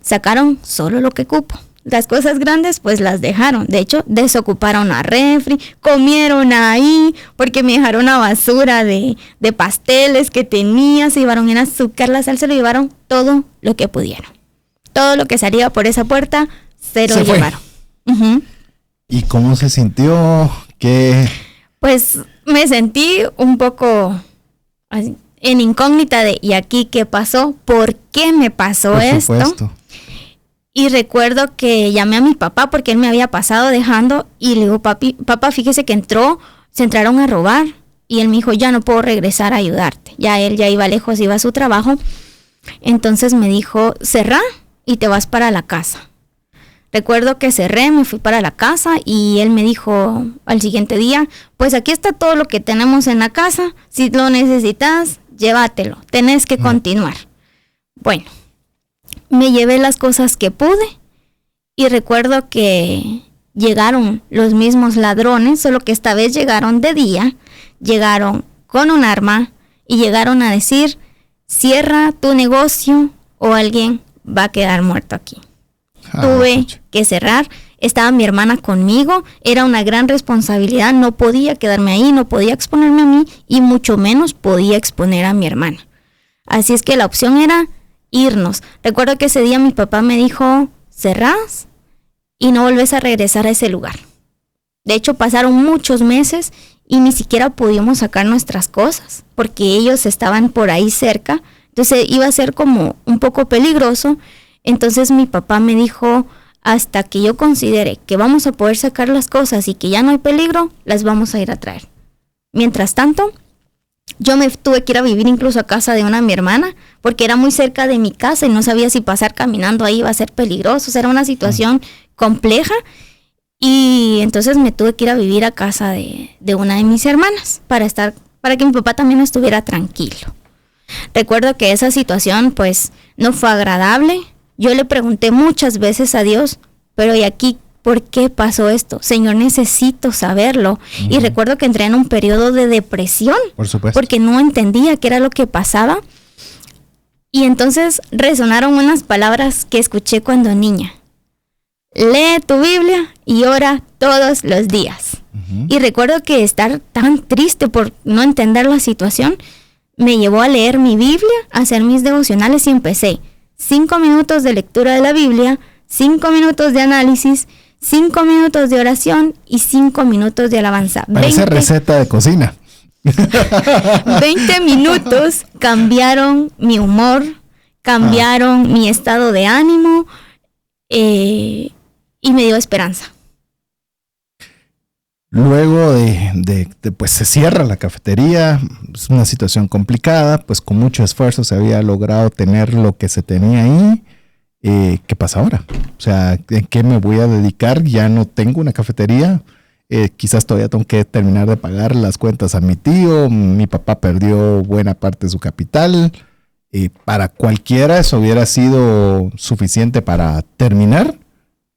sacaron solo lo que cupo. Las cosas grandes pues las dejaron. De hecho, desocuparon la refri, comieron ahí, porque me dejaron una basura de pasteles que tenía, se llevaron el azúcar, la sal, se lo llevaron todo lo que pudieron. Todo lo que salía por esa puerta se lo llevaron. ¿Y cómo se sintió? ¿Qué? Pues me sentí un poco así, en incógnita de ¿y aquí qué pasó? ¿Por qué me pasó esto? Y recuerdo que llamé a mi papá porque él me había pasado dejando y le digo, papá, fíjese que se entraron a robar. Y él me dijo, ya no puedo regresar a ayudarte. Ya él ya iba lejos, iba a su trabajo. Entonces me dijo, cerrá y te vas para la casa. Recuerdo que cerré, me fui para la casa y él me dijo al siguiente día, pues aquí está todo lo que tenemos en la casa, si lo necesitas, llévatelo, tenés que continuar. Bueno, me llevé las cosas que pude y recuerdo que llegaron los mismos ladrones, solo que esta vez llegaron de día, llegaron con un arma y llegaron a decir, cierra tu negocio o alguien va a quedar muerto aquí. Tuve que cerrar, estaba mi hermana conmigo, era una gran responsabilidad, no podía quedarme ahí, no podía exponerme a mí y mucho menos podía exponer a mi hermana. Así es que la opción era irnos. Recuerdo que ese día mi papá me dijo, cerrás y no volvés a regresar a ese lugar. De hecho pasaron muchos meses y ni siquiera pudimos sacar nuestras cosas porque ellos estaban por ahí cerca, entonces iba a ser como un poco peligroso. Entonces mi papá me dijo, hasta que yo considere que vamos a poder sacar las cosas y que ya no hay peligro, las vamos a ir a traer. Mientras tanto, yo me tuve que ir a vivir incluso a casa de una de mi hermana, porque era muy cerca de mi casa y no sabía si pasar caminando ahí iba a ser peligroso. O sea, era una situación compleja y entonces me tuve que ir a vivir a casa de una de mis hermanas para que mi papá también estuviera tranquilo. Recuerdo que esa situación pues no fue agradable. Yo le pregunté muchas veces a Dios, pero ¿y aquí por qué pasó esto? Señor, necesito saberlo. Y recuerdo que entré en un periodo de depresión, por supuesto, porque no entendía qué era lo que pasaba. Y entonces resonaron unas palabras que escuché cuando niña. Lee tu Biblia y ora todos los días. Y recuerdo que estar tan triste por no entender la situación me llevó a leer mi Biblia, a hacer mis devocionales y empecé 5 minutos de lectura de la Biblia, 5 minutos de análisis, 5 minutos de oración y 5 minutos de alabanza. Parece receta de cocina. 20 minutos cambiaron mi humor, cambiaron mi estado de ánimo y me dio esperanza. Luego pues se cierra la cafetería, es una situación complicada, pues con mucho esfuerzo se había logrado tener lo que se tenía ahí. ¿Qué pasa ahora? O sea, ¿en qué me voy a dedicar? Ya no tengo una cafetería, quizás todavía tengo que terminar de pagar las cuentas a mi tío, mi papá perdió buena parte de su capital. Para cualquiera eso hubiera sido suficiente para terminar,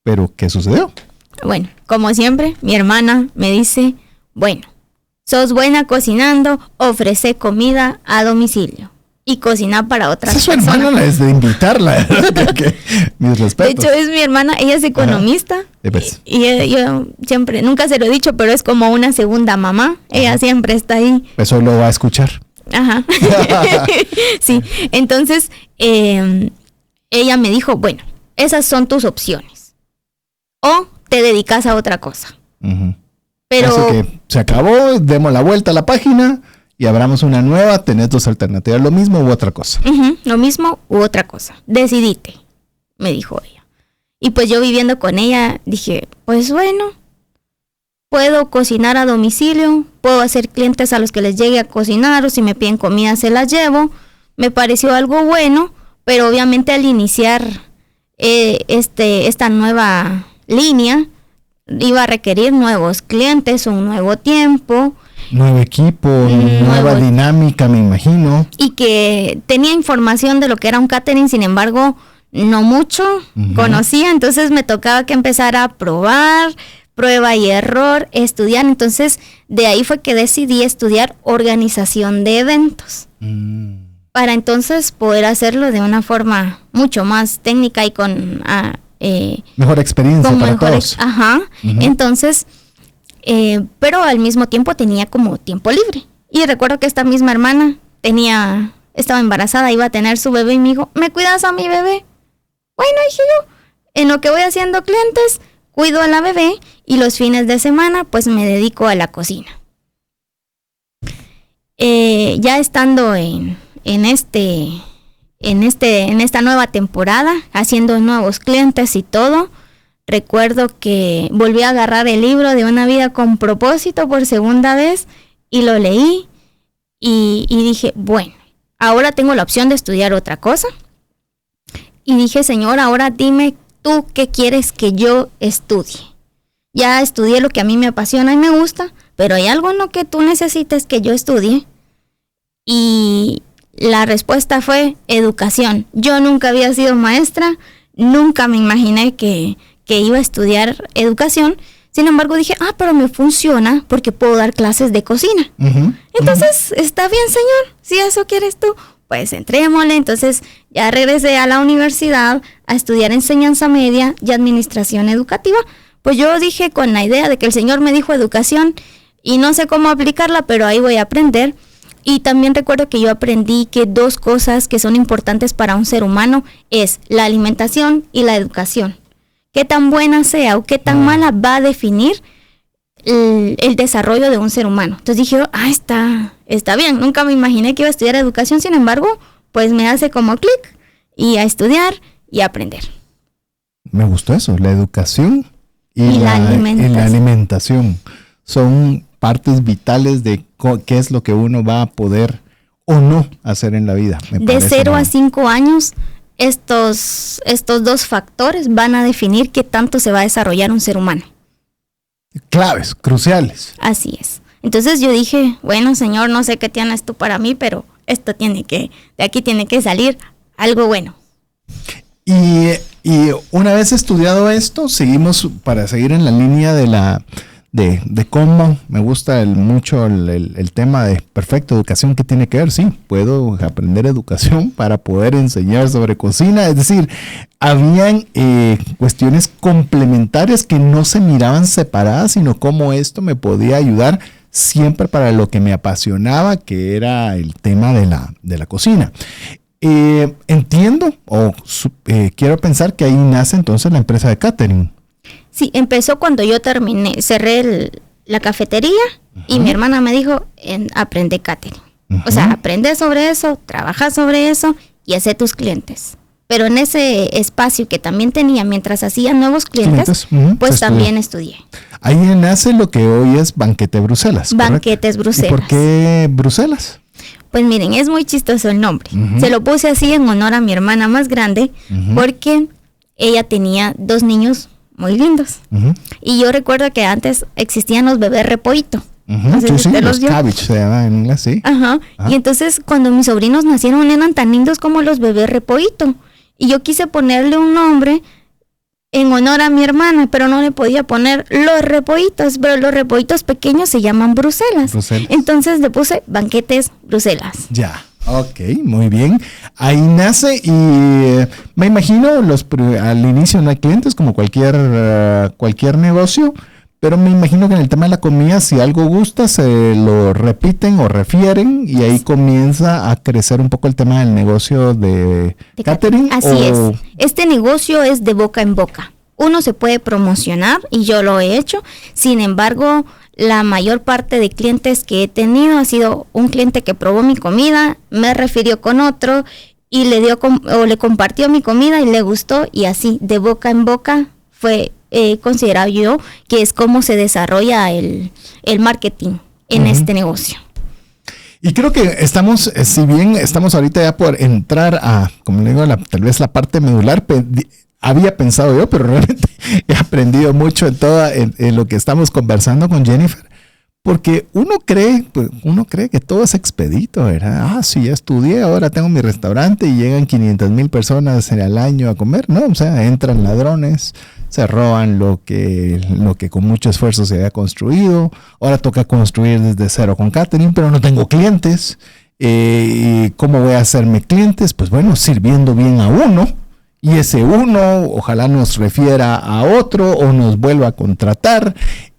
pero ¿qué sucedió? Bueno, como siempre, mi hermana me dice, bueno, sos buena cocinando, ofrece comida a domicilio. y cocinar para otras Esa personas. es su hermana, es de invitarla. Mis De respetos. hecho, es mi hermana, ella es economista. Pues. Y yo siempre, nunca se lo he dicho, pero es como una segunda mamá. Ella siempre está ahí. Eso lo va a escuchar. Ajá. Sí, entonces ella me dijo, bueno, esas son tus opciones. O te dedicas a otra cosa. Uh-huh. Pero Así que se acabó, demos la vuelta a la página y abramos una nueva, tenés dos alternativas, lo mismo u otra cosa. lo mismo u otra cosa. Decidite, me dijo ella. Y pues yo viviendo con ella dije, pues bueno, puedo cocinar a domicilio, puedo hacer clientes a los que les llegue a cocinar o si me piden comida se las llevo. Me pareció algo bueno, pero obviamente al iniciar esta nueva línea iba a requerir nuevos clientes, un nuevo tiempo. Nuevo equipo, nueva dinámica, me imagino. Y que tenía información de lo que era un catering, sin embargo, no mucho conocía, entonces me tocaba que empezar a probar, prueba y error, estudiar. Entonces, de ahí fue que decidí estudiar organización de eventos. Para entonces poder hacerlo de una forma mucho más técnica y con mejor experiencia con para mejor todos. Entonces, pero al mismo tiempo tenía como tiempo libre. Y recuerdo que esta misma hermana estaba embarazada, iba a tener su bebé y me dijo, ¿me cuidas a mi bebé? Bueno, dije yo, en lo que voy haciendo clientes, cuido a la bebé y los fines de semana pues me dedico a la cocina. Ya estando en esta nueva temporada, haciendo nuevos clientes y todo, recuerdo que volví a agarrar el libro de Una vida con propósito por segunda vez y lo leí y dije, bueno, ahora tengo la opción de estudiar otra cosa. Y dije, Señor, ahora dime tú qué quieres que yo estudie. Ya estudié lo que a mí me apasiona y me gusta, pero hay algo en lo que tú necesites que yo estudie. Y la respuesta fue educación. Yo nunca había sido maestra, nunca me imaginé que iba a estudiar educación. Sin embargo dije, pero me funciona porque puedo dar clases de cocina. Entonces, está bien, Señor, si eso quieres tú, pues entrémosle. Entonces ya regresé a la universidad a estudiar enseñanza media y administración educativa. Pues yo dije con la idea de que el Señor me dijo educación y no sé cómo aplicarla, pero ahí voy a aprender. Y también recuerdo que yo aprendí que dos cosas que son importantes para un ser humano es la alimentación y la educación. Qué tan buena sea o qué tan mala va a definir el desarrollo de un ser humano. Entonces dije, está bien. Nunca me imaginé que iba a estudiar educación, sin embargo, pues me hace como clic y a estudiar y a aprender. Me gustó eso, la educación y la alimentación. Son partes vitales de qué es lo que uno va a poder o no hacer en la vida. De 0 a 5 años, estos dos factores van a definir qué tanto se va a desarrollar un ser humano. Claves, cruciales. Así es. Entonces yo dije, bueno, Señor, no sé qué tienes tú para mí, pero de aquí tiene que salir algo bueno. Y una vez estudiado esto, seguimos para seguir en la línea de cómo me gusta mucho el tema de perfecta educación. ¿Qué tiene que ver? Sí, puedo aprender educación para poder enseñar sobre cocina. Es decir, habían cuestiones complementarias que no se miraban separadas, sino cómo esto me podía ayudar siempre para lo que me apasionaba, que era el tema de la cocina. Entiendo quiero pensar que ahí nace entonces la empresa de catering. Sí, empezó cuando yo cerré la cafetería y mi hermana me dijo, aprende catering. O sea, aprende sobre eso, trabaja sobre eso y hace tus clientes. Pero en ese espacio que también tenía mientras hacía nuevos clientes, pues también estudié. Ahí nace lo que hoy es Banquete Bruselas. Banquetes Bruselas. ¿Y por qué Bruselas? Pues miren, es muy chistoso el nombre. Se lo puse así en honor a mi hermana más grande porque ella tenía 2 niños muy lindos. Y yo recuerdo que antes existían los bebés repollito. Sí, los cabbage se llaman en inglés, sí. Y entonces cuando mis sobrinos nacieron eran tan lindos como los bebés repollito. Y yo quise ponerle un nombre en honor a mi hermana, pero no le podía poner los repollitos, pero los repollitos pequeños se llaman Bruselas. Entonces le puse banquetes Bruselas. Ya, ok, muy bien. Ahí nace y me imagino al inicio no hay clientes como cualquier negocio, pero me imagino que en el tema de la comida, si algo gusta, se lo repiten o refieren y ahí comienza a crecer un poco el tema del negocio de catering. Así es. Este negocio es de boca en boca. Uno se puede promocionar y yo lo he hecho. Sin embargo, la mayor parte de clientes que he tenido ha sido un cliente que probó mi comida, me refirió con otro y le compartió mi comida y le gustó, y así de boca en boca fue considerado yo que es como se desarrolla el marketing en este negocio. Y creo que estamos, si bien estamos ahorita ya por entrar a, como le digo, tal vez la parte medular, había pensado yo, pero realmente he aprendido mucho en lo que estamos conversando con Jennifer, porque uno cree que todo es expedito, ¿verdad? Sí, ya estudié, ahora tengo mi restaurante y llegan 500,000 personas al año a comer, ¿no? O sea, entran ladrones, se roban lo que con mucho esfuerzo se había construido, ahora toca construir desde cero con catering, pero no tengo clientes. ¿Y cómo voy a hacerme clientes? Pues bueno, sirviendo bien a uno, y ese uno ojalá nos refiera a otro o nos vuelva a contratar.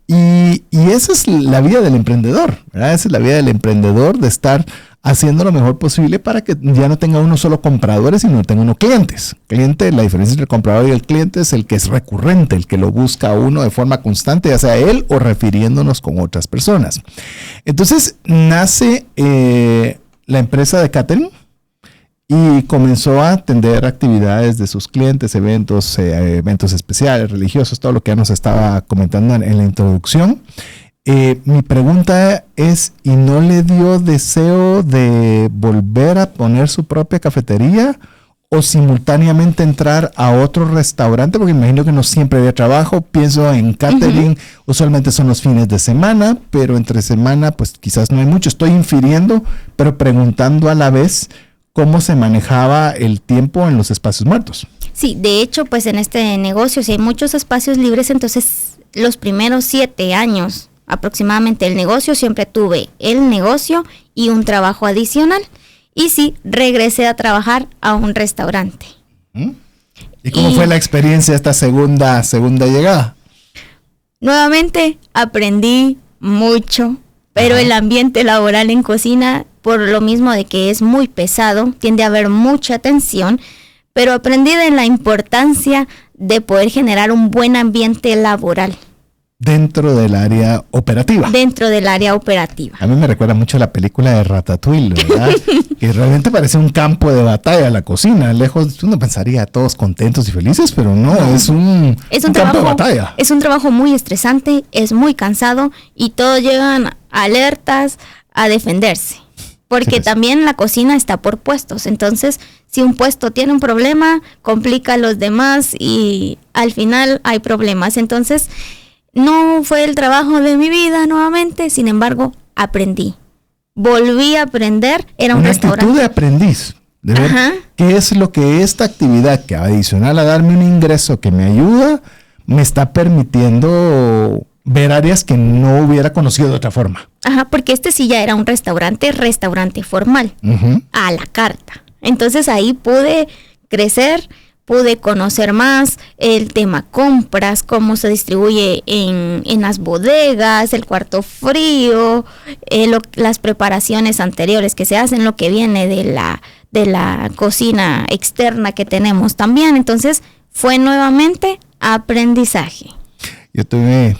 Y esa es la vida del emprendedor, ¿verdad? Esa es la vida del emprendedor, de estar haciendo lo mejor posible para que ya no tenga uno solo compradores, sino tenga uno clientes. Cliente, la diferencia entre el comprador y el cliente es el que es recurrente, el que lo busca a uno de forma constante, ya sea él o refiriéndonos con otras personas. Entonces nace la empresa de catering y comenzó a atender actividades de sus clientes, eventos especiales, religiosos, todo lo que ya nos estaba comentando en la introducción. Mi pregunta es, ¿y no le dio deseo de volver a poner su propia cafetería o simultáneamente entrar a otro restaurante? Porque imagino que no siempre había trabajo. Pienso en catering, usualmente son los fines de semana, pero entre semana pues quizás no hay mucho. Estoy infiriendo, pero preguntando a la vez cómo se manejaba el tiempo en los espacios muertos. Sí, de hecho, pues en este negocio, si hay muchos espacios libres, entonces los primeros 7 años aproximadamente el negocio, siempre tuve el negocio y un trabajo adicional. Y sí, regresé a trabajar a un restaurante. ¿Y cómo fue la experiencia esta segunda llegada? Nuevamente aprendí mucho, pero el ambiente laboral en cocina, por lo mismo de que es muy pesado, tiende a haber mucha tensión, pero aprendí de la importancia de poder generar un buen ambiente laboral. Dentro del área operativa. Dentro del área operativa. A mí me recuerda mucho la película de Ratatouille, ¿verdad? Que realmente parece un campo de batalla la cocina. Lejos, uno pensaría todos contentos y felices, pero no, es un campo de batalla. Es un trabajo muy estresante, es muy cansado y todos llegan alertas a defenderse. Porque también la cocina está por puestos. Entonces, si un puesto tiene un problema, complica a los demás y al final hay problemas. Entonces, no fue el trabajo de mi vida nuevamente, sin embargo, aprendí. Volví a aprender, era un restaurante. Una actitud de aprendiz, de ver qué es lo que esta actividad, que adicional a darme un ingreso que me ayuda, me está permitiendo ver áreas que no hubiera conocido de otra forma. Porque este sí ya era un restaurante formal, a la carta. Entonces ahí pude crecer, pude conocer más el tema compras, cómo se distribuye en las bodegas, el cuarto frío, las preparaciones anteriores que se hacen, lo que viene de la cocina externa que tenemos también. Entonces fue nuevamente aprendizaje. Yo tuve,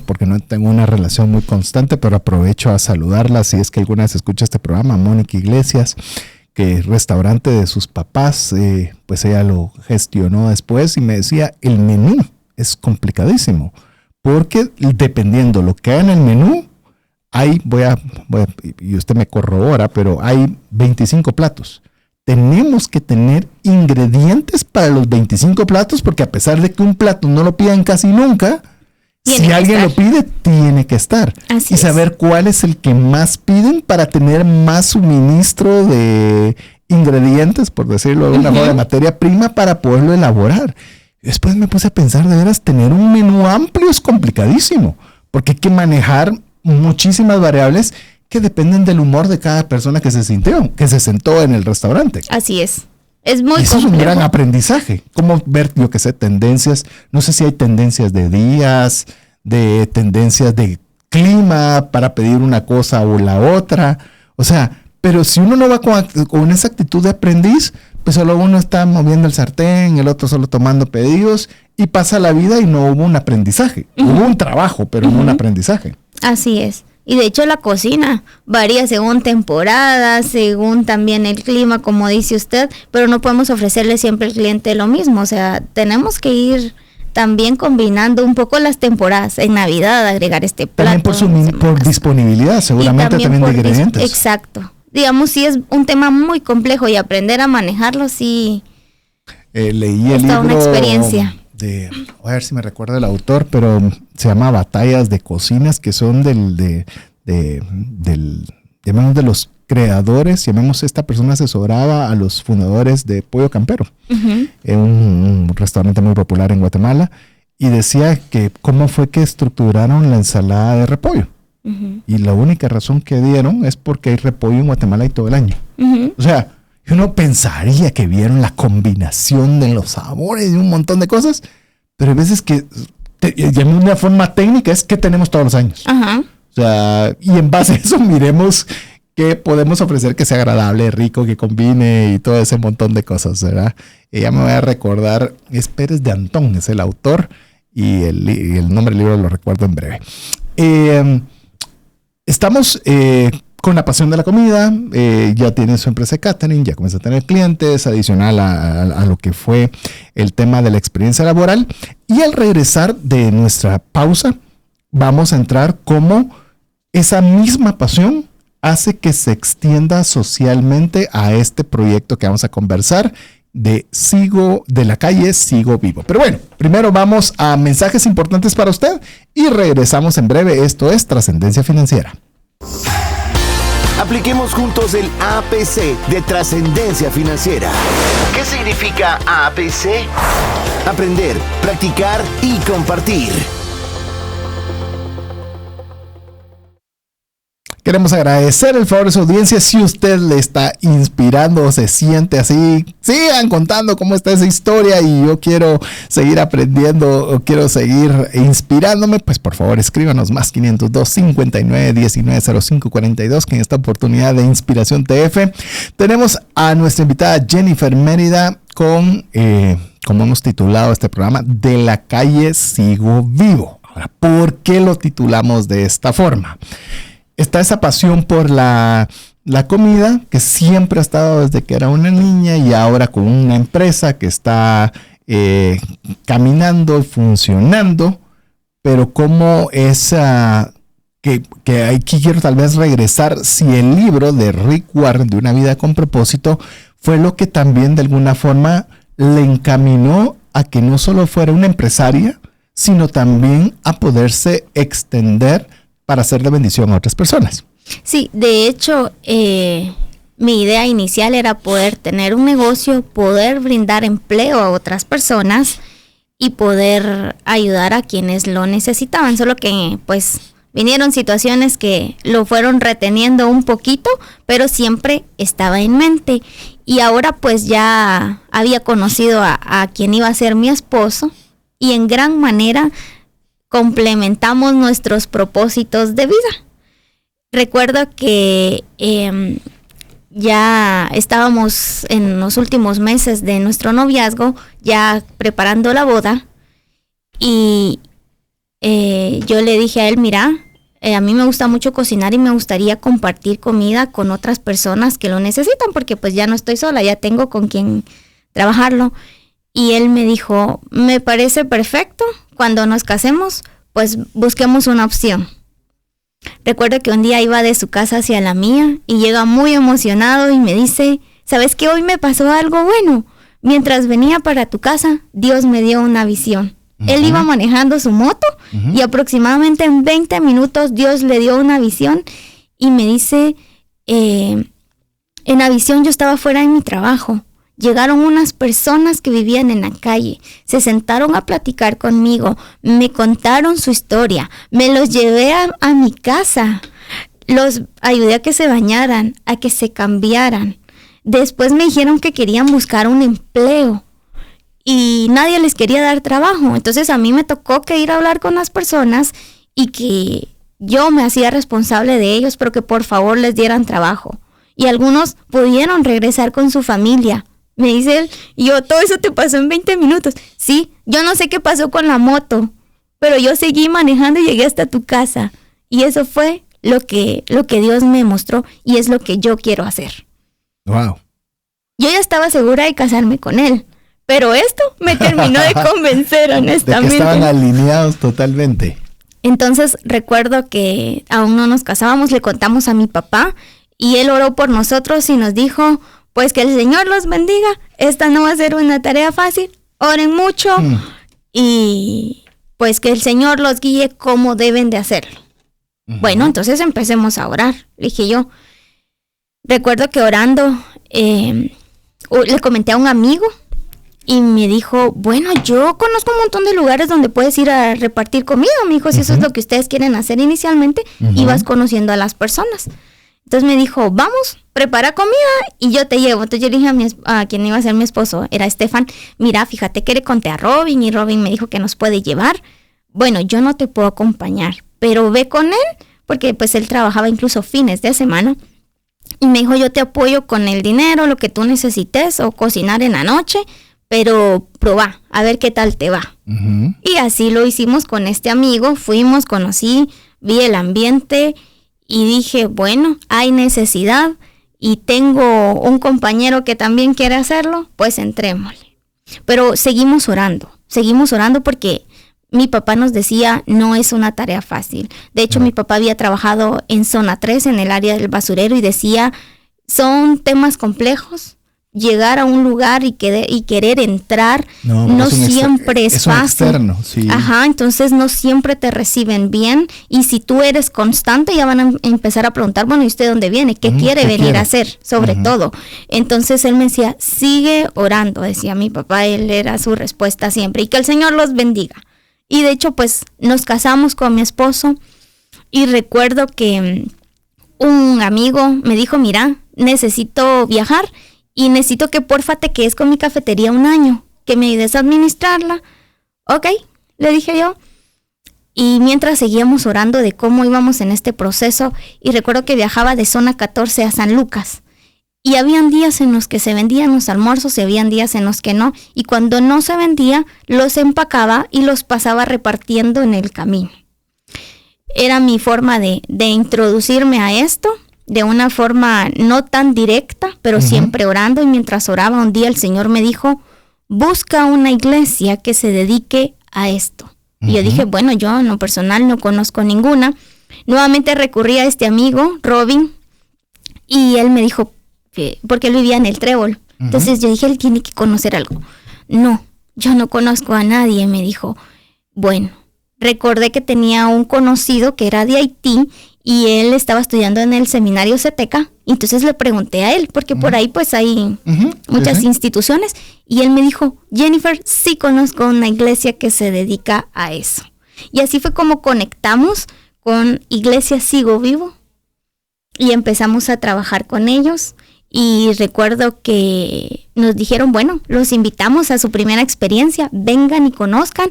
porque no tengo una relación muy constante, pero aprovecho a saludarla si es que alguna vez escucha este programa, Mónica Iglesias, que el restaurante de sus papás, pues ella lo gestionó después y me decía, el menú es complicadísimo, porque dependiendo lo que hay en el menú, hay, y usted me corrobora, pero hay 25 platos. Tenemos que tener ingredientes para los 25 platos, porque a pesar de que un plato no lo pidan casi nunca, si alguien lo pide, tiene que estar. Así y saber cuál es el que más piden para tener más suministro de ingredientes, por decirlo de alguna forma, de materia prima para poderlo elaborar. Después me puse a pensar, de veras, tener un menú amplio es complicadísimo, porque hay que manejar muchísimas variables que dependen del humor de cada persona que se sentó en el restaurante. Así es. Es muy Eso complejo. es un gran aprendizaje. Cómo ver, yo qué sé, tendencias. No sé si hay tendencias de días, de tendencias de clima para pedir una cosa o la otra. O sea, pero si uno no va con esa actitud de aprendiz, pues solo uno está moviendo el sartén, el otro solo tomando pedidos y pasa la vida y no hubo un aprendizaje. Hubo un trabajo, pero no un aprendizaje. Así es. Y de hecho la cocina varía según temporada, según también el clima, como dice usted, pero no podemos ofrecerle siempre al cliente lo mismo. O sea, tenemos que ir también combinando un poco las temporadas. En Navidad agregar este plato. También por disponibilidad, seguramente también de ingredientes. Exacto. Digamos, sí es un tema muy complejo y aprender a manejarlo sí leí el libro una experiencia. A ver si me recuerdo el autor, pero se llama Batallas de Cocinas, que son llamemos de los creadores, llamemos, esta persona asesoraba a los fundadores de Pollo Campero, un restaurante muy popular en Guatemala, y decía que cómo fue que estructuraron la ensalada de repollo. Y la única razón que dieron es porque hay repollo en Guatemala y todo el año. O sea, uno pensaría que vieron la combinación de los sabores y un montón de cosas, pero hay veces que, de una forma técnica, es que tenemos todos los años. O sea, y en base a eso miremos qué podemos ofrecer que sea agradable, rico, que combine y todo ese montón de cosas, ¿verdad? Ya me voy a recordar, es Pérez de Antón, es el autor, y el nombre del libro lo recuerdo en breve. Estamos con la pasión de la comida, ya tiene su empresa de catering, ya comienza a tener clientes, adicional a lo que fue el tema de la experiencia laboral. Y al regresar de nuestra pausa, vamos a entrar cómo esa misma pasión hace que se extienda socialmente a este proyecto que vamos a conversar de la calle Sigo Vivo. Pero bueno, primero vamos a mensajes importantes para usted y regresamos en breve. Esto es Trascendencia Financiera. Apliquemos juntos el APC de Trascendencia Financiera. ¿Qué significa APC? Aprender, practicar y compartir. Queremos agradecer el favor de su audiencia. Si usted le está inspirando o se siente así, sigan contando cómo está esa historia y yo quiero seguir aprendiendo o quiero seguir inspirándome, pues por favor escríbanos más 502 59 19 05 42, que en esta oportunidad de Inspiración TF tenemos a nuestra invitada Jennifer Mérida con, como hemos titulado este programa, De la calle Sigo Vivo. Ahora, ¿por qué lo titulamos de esta forma? Está esa pasión por la comida que siempre ha estado desde que era una niña y ahora con una empresa que está caminando, funcionando, pero cómo esa que aquí quiero tal vez regresar, si el libro de Rick Warren de Una vida con propósito fue lo que también de alguna forma le encaminó a que no solo fuera una empresaria, sino también a poderse extender para hacer de bendición a otras personas. Sí, de hecho, mi idea inicial era poder tener un negocio, poder brindar empleo a otras personas y poder ayudar a quienes lo necesitaban. Solo que, pues, vinieron situaciones que lo fueron reteniendo un poquito, pero siempre estaba en mente. Y ahora, pues, ya había conocido a quien iba a ser mi esposo y en gran manera complementamos nuestros propósitos de vida. Recuerdo que ya estábamos en los últimos meses de nuestro noviazgo, ya preparando la boda, y yo le dije a él, mira, a mí me gusta mucho cocinar y me gustaría compartir comida con otras personas que lo necesitan, porque pues ya no estoy sola, ya tengo con quien trabajarlo. Y él me dijo, me parece perfecto, cuando nos casemos, pues busquemos una opción. Recuerdo que un día iba de su casa hacia la mía y llega muy emocionado y me dice, ¿sabes qué? Hoy me pasó algo bueno. Mientras venía para tu casa, Dios me dio una visión. Él iba manejando su moto y aproximadamente en 20 minutos Dios le dio una visión y me dice, en la visión yo estaba fuera de mi trabajo llegaron unas personas que vivían en la calle, se sentaron a platicar conmigo, me contaron su historia, me los llevé a mi casa, los ayudé a que se bañaran, a que se cambiaran. Después me dijeron que querían buscar un empleo y nadie les quería dar trabajo. Entonces a mí me tocó que ir a hablar con las personas y que yo me hacía responsable de ellos, pero que por favor les dieran trabajo. Y algunos pudieron regresar con su familia. Me dice él, y yo, todo eso te pasó en 20 minutos. Sí, yo no sé qué pasó con la moto, pero yo seguí manejando y llegué hasta tu casa. Y eso fue lo que Dios me mostró y es lo que yo quiero hacer. Wow. Yo ya estaba segura de casarme con él, pero esto me terminó de convencer, honestamente. De que estaban alineados totalmente. Entonces recuerdo que aún no nos casábamos, le contamos a mi papá y él oró por nosotros y nos dijo, pues que el Señor los bendiga, esta no va a ser una tarea fácil, oren mucho y pues que el Señor los guíe como deben de hacerlo. Bueno, entonces empecemos a orar, le dije yo. Recuerdo que orando le comenté a un amigo y me dijo, bueno, yo conozco un montón de lugares donde puedes ir a repartir comida. Me dijo, si eso es lo que ustedes quieren hacer inicialmente, y vas conociendo a las personas. Entonces me dijo, vamos, prepara comida y yo te llevo. Entonces yo le dije a quien iba a ser mi esposo, era Estefan, mira, fíjate que le conté a Robin y Robin me dijo que nos puede llevar. Bueno, yo no te puedo acompañar, pero ve con él, porque pues él trabajaba incluso fines de semana. Y me dijo, yo te apoyo con el dinero, lo que tú necesites, o cocinar en la noche, pero probá, a ver qué tal te va. Y así lo hicimos con este amigo, fuimos, conocí, vi el ambiente y dije, bueno, hay necesidad y tengo un compañero que también quiere hacerlo, pues entrémosle. Pero seguimos orando porque mi papá nos decía, no es una tarea fácil. De hecho, mi papá había trabajado en zona 3, en el área del basurero, y decía, son temas complejos. Llegar a un lugar y querer entrar no siempre es fácil. Externo, sí. Ajá, entonces no siempre te reciben bien. Y si tú eres constante, ya van a empezar a preguntar, bueno, ¿y usted dónde viene? ¿Qué quiere venir a hacer? Sobre todo. Entonces él me decía, sigue orando, decía mi papá, él era su respuesta siempre. Y que el Señor los bendiga. Y de hecho, pues nos casamos con mi esposo y recuerdo que un amigo me dijo, mira, necesito viajar y necesito que porfa te quedes con mi cafetería un año, que me ayudes a administrarla. Ok, le dije yo. Y mientras seguíamos orando de cómo íbamos en este proceso, y recuerdo que viajaba de zona 14 a San Lucas. Y habían días en los que se vendían los almuerzos y habían días en los que no. Y cuando no se vendía, los empacaba y los pasaba repartiendo en el camino. Era mi forma de introducirme a esto, de una forma no tan directa, pero siempre orando. Y mientras oraba, un día el Señor me dijo, busca una iglesia que se dedique a esto. Y yo dije, bueno, yo en lo personal no conozco ninguna. Nuevamente recurrí a este amigo, Robin, y él me dijo, porque él vivía en el Trébol. Entonces yo dije, él tiene que conocer algo. No, yo no conozco a nadie, me dijo. Bueno, recordé que tenía un conocido que era de Haití y él estaba estudiando en el seminario Ceteca. Entonces le pregunté a él, porque por ahí pues hay muchas instituciones. Y él me dijo, Jennifer, sí conozco una iglesia que se dedica a eso. Y así fue como conectamos con Iglesia Sigo Vivo y empezamos a trabajar con ellos. Y recuerdo que nos dijeron, bueno, los invitamos a su primera experiencia, vengan y conozcan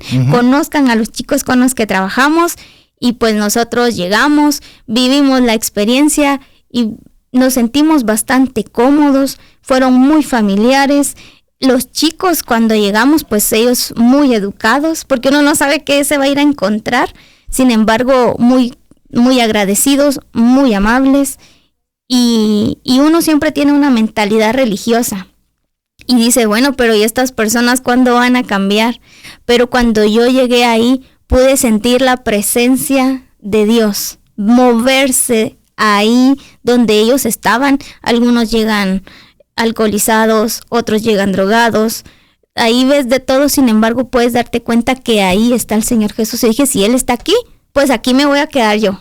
a los chicos con los que trabajamos. Y pues nosotros llegamos, vivimos la experiencia y nos sentimos bastante cómodos, fueron muy familiares. Los chicos cuando llegamos, pues ellos muy educados, porque uno no sabe qué se va a ir a encontrar. Sin embargo, muy, muy agradecidos, muy amables. Y uno siempre tiene una mentalidad religiosa y dice, bueno, pero ¿y estas personas cuándo van a cambiar? Pero cuando yo llegué ahí pude sentir la presencia de Dios, moverse ahí donde ellos estaban. Algunos llegan alcoholizados, otros llegan drogados. Ahí ves de todo, sin embargo puedes darte cuenta que ahí está el Señor Jesús. Y dije, si Él está aquí, pues aquí me voy a quedar yo.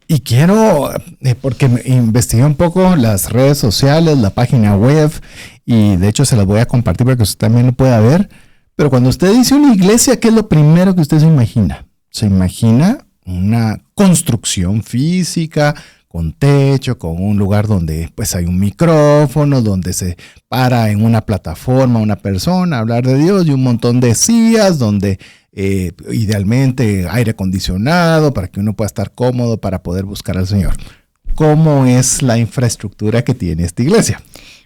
Y quiero, porque investigué un poco las redes sociales, la página web, y de hecho se las voy a compartir para que usted también lo pueda ver. Pero cuando usted dice una iglesia, ¿qué es lo primero que usted se imagina? Se imagina una construcción física, con techo, con un lugar donde pues hay un micrófono, donde se para en una plataforma una persona a hablar de Dios y un montón de sillas, donde idealmente aire acondicionado para que uno pueda estar cómodo para poder buscar al Señor. ¿Cómo es la infraestructura que tiene esta iglesia?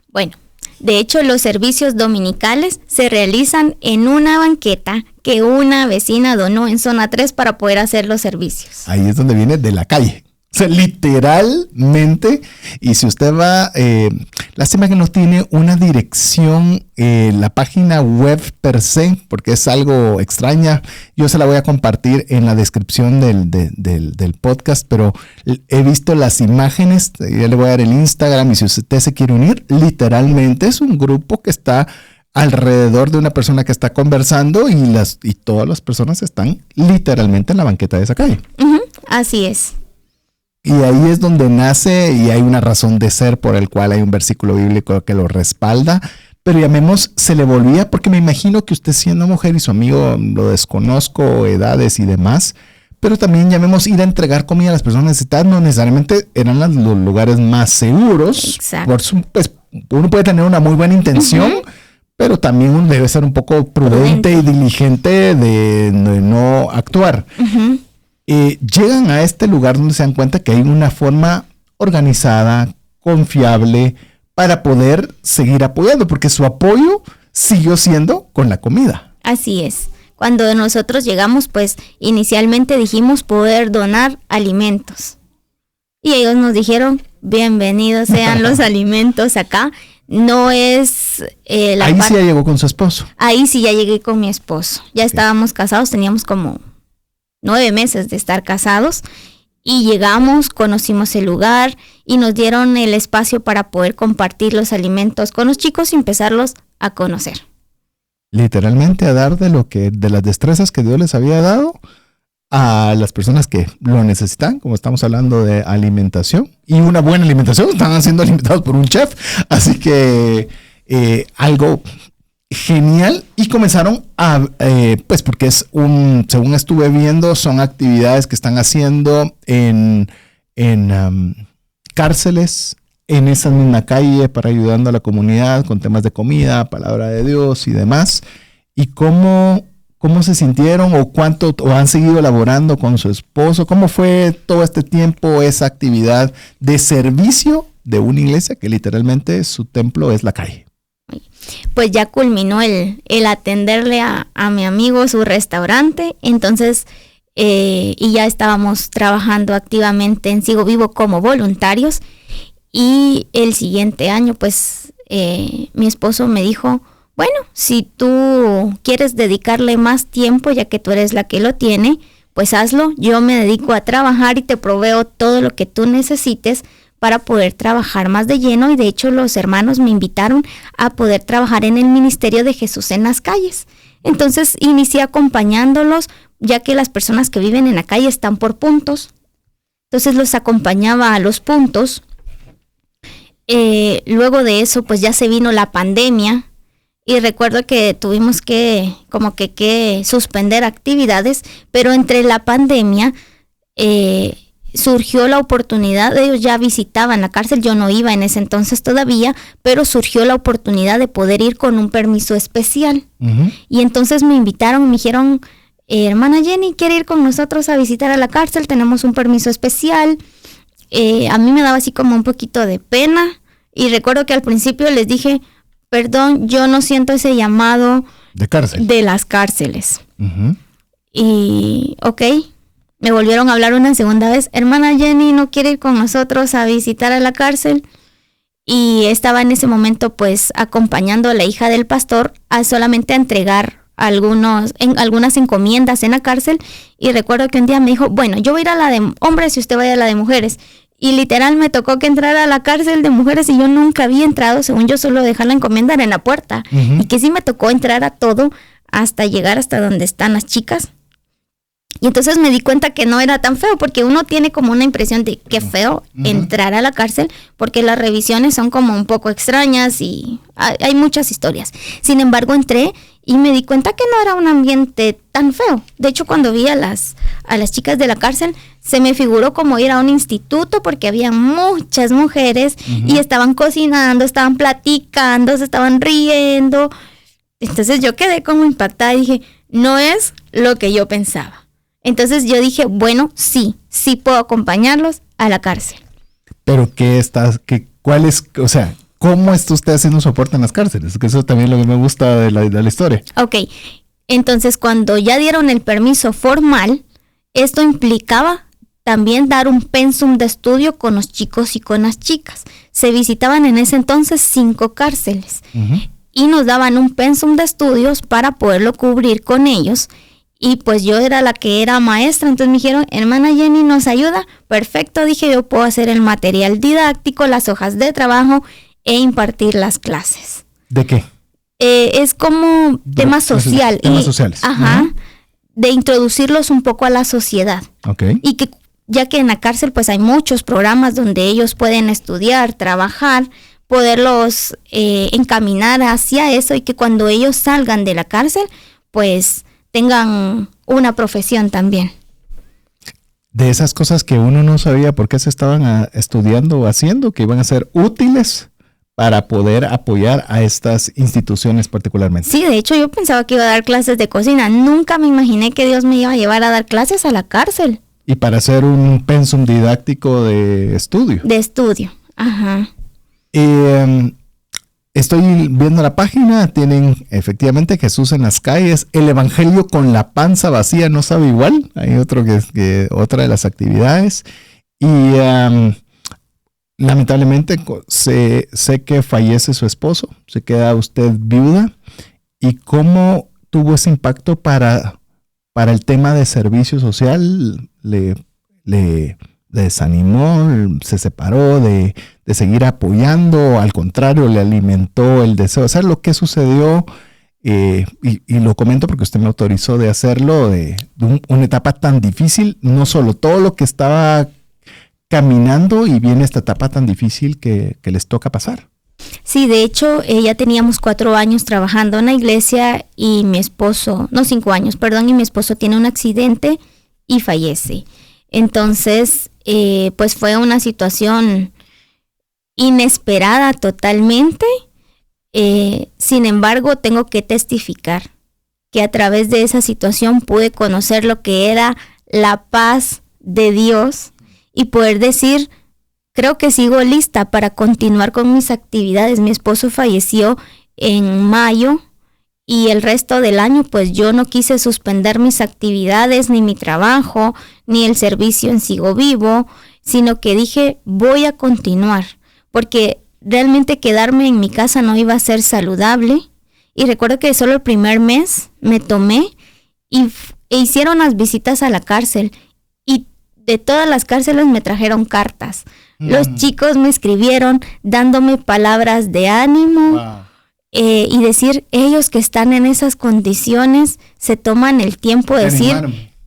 Bueno, de hecho los servicios dominicales se realizan en una banqueta que una vecina donó en zona 3 para poder hacer los servicios. Ahí es donde viene de la calle. O sea, literalmente, y si usted va, lástima que no tiene una dirección, la página web per se, porque es algo extraña. Yo se la voy a compartir en la descripción del podcast, pero he visto las imágenes, ya le voy a dar el Instagram, y si usted se quiere unir, literalmente es un grupo que está alrededor de una persona que está conversando y todas las personas están literalmente en la banqueta de esa calle. Así es. Y ahí es donde nace, y hay una razón de ser por el cual hay un versículo bíblico que lo respalda, pero llamemos, se le volvía, porque me imagino que usted siendo mujer y su amigo, lo desconozco, edades y demás, pero también llamemos ir a entregar comida a las personas necesitadas, no necesariamente eran los lugares más seguros. Exacto. Pues, uno puede tener una muy buena intención, pero también uno debe ser un poco prudente y diligente de no actuar. Llegan a este lugar donde se dan cuenta que hay una forma organizada, confiable, para poder seguir apoyando, porque su apoyo siguió siendo con la comida. Así es. Cuando nosotros llegamos, pues inicialmente dijimos poder donar alimentos. Y ellos nos dijeron, bienvenidos sean los alimentos acá. No es ahí sí ya llegó con su esposo. Ahí sí ya llegué con mi esposo. Ya estábamos casados, teníamos como 9 meses de estar casados y llegamos, conocimos el lugar y nos dieron el espacio para poder compartir los alimentos con los chicos y empezarlos a conocer. Literalmente a dar de las destrezas que Dios les había dado a las personas que lo necesitan, como estamos hablando de alimentación y una buena alimentación, están siendo alimentados por un chef, así que algo genial. Y comenzaron a, pues porque según estuve viendo, son actividades que están haciendo en cárceles, en esa misma calle, para ayudando a la comunidad con temas de comida, palabra de Dios y demás. Y cómo se sintieron o han seguido elaborando con su esposo. ¿Cómo fue todo este tiempo esa actividad de servicio de una iglesia que literalmente su templo es la calle? Pues ya culminó el atenderle a mi amigo su restaurante, entonces y ya estábamos trabajando activamente en Sigo Vivo como voluntarios, y el siguiente año pues mi esposo me dijo, bueno, si tú quieres dedicarle más tiempo, ya que tú eres la que lo tiene, pues hazlo, yo me dedico a trabajar y te proveo todo lo que tú necesites para poder trabajar más de lleno. Y de hecho los hermanos me invitaron a poder trabajar en el ministerio de Jesús en las calles. Entonces inicié acompañándolos, ya que las personas que viven en la calle están por puntos. Entonces los acompañaba a los puntos. Luego de eso pues ya se vino la pandemia y recuerdo que tuvimos que suspender actividades, pero entre la pandemia surgió la oportunidad, ellos ya visitaban la cárcel, yo no iba en ese entonces todavía, pero surgió la oportunidad de poder ir con un permiso especial. Y entonces me invitaron, me dijeron, hermana Jenny, ¿quiere ir con nosotros a visitar a la cárcel? Tenemos un permiso especial. A mí me daba así como un poquito de pena, y recuerdo que al principio les dije, perdón, yo no siento ese llamado de las cárceles. Y ok, me volvieron a hablar una segunda vez, hermana Jenny, ¿no quiere ir con nosotros a visitar a la cárcel? Y estaba en ese momento pues acompañando a la hija del pastor a solamente entregar algunas encomiendas en la cárcel, y recuerdo que un día me dijo, bueno, yo voy a ir a la de hombres y usted vaya a la de mujeres. Y literal me tocó que entrara a la cárcel de mujeres y yo nunca había entrado, según yo solo dejar la encomienda en la puerta. Y que sí me tocó entrar a todo hasta llegar hasta donde están las chicas. Y entonces me di cuenta que no era tan feo, porque uno tiene como una impresión de qué feo entrar a la cárcel, porque las revisiones son como un poco extrañas y hay muchas historias. Sin embargo, entré y me di cuenta que no era un ambiente tan feo. De hecho, cuando vi a las chicas de la cárcel, se me figuró como ir a un instituto, porque había muchas mujeres y estaban cocinando, estaban platicando, se estaban riendo. Entonces yo quedé como impactada y dije, no es lo que yo pensaba. Entonces yo dije, bueno, sí puedo acompañarlos a la cárcel. Pero ¿cómo está usted haciendo soporte en las cárceles? Que eso también es lo que me gusta de la historia. Ok, entonces cuando ya dieron el permiso formal, esto implicaba también dar un pensum de estudio con los chicos y con las chicas. Se visitaban en ese entonces 5 cárceles y nos daban un pensum de estudios para poderlo cubrir con ellos. Y pues yo era la que era maestra, entonces me dijeron, hermana Jenny, ¿nos ayuda? Perfecto, dije, yo puedo hacer el material didáctico, las hojas de trabajo e impartir las clases. ¿De qué? Es como tema social. Temas sociales. Ajá. De introducirlos un poco a la sociedad. Okay. Y que ya que en la cárcel pues hay muchos programas donde ellos pueden estudiar, trabajar, poderlos encaminar hacia eso, y que cuando ellos salgan de la cárcel pues tengan una profesión también. De esas cosas que uno no sabía por qué se estaban estudiando o haciendo, que iban a ser útiles para poder apoyar a estas instituciones particularmente. Sí, de hecho yo pensaba que iba a dar clases de cocina. Nunca me imaginé que Dios me iba a llevar a dar clases a la cárcel. Y para hacer un pensum didáctico de estudio. De estudio, ajá. Estoy viendo la página, tienen efectivamente Jesús en las calles, el evangelio con la panza vacía no sabe igual, hay otro que otra de las actividades, y lamentablemente sé que fallece su esposo, se queda usted viuda, y cómo tuvo ese impacto para el tema de servicio social, le desanimó, se separó de seguir apoyando, al contrario, le alimentó el deseo de hacer lo que sucedió, y lo comento porque usted me autorizó de hacerlo, de una etapa tan difícil, no solo todo lo que estaba caminando y viene esta etapa tan difícil que les toca pasar. Sí, de hecho, ya teníamos 4 años trabajando en la iglesia y mi esposo, no 5 años, perdón, y mi esposo tiene un accidente y fallece. Entonces, pues fue una situación inesperada totalmente. Sin embargo, tengo que testificar que a través de esa situación pude conocer lo que era la paz de Dios y poder decir, creo que sigo lista para continuar con mis actividades. Mi esposo falleció en mayo. Y el resto del año, pues yo no quise suspender mis actividades, ni mi trabajo, ni el servicio en Sigo Vivo, sino que dije, voy a continuar, porque realmente quedarme en mi casa no iba a ser saludable. Y recuerdo que solo el primer mes me tomé e hicieron las visitas a la cárcel. Y de todas las cárceles me trajeron cartas. Los chicos me escribieron dándome palabras de ánimo. Wow. Y decir, ellos que están en esas condiciones se toman el tiempo de decir,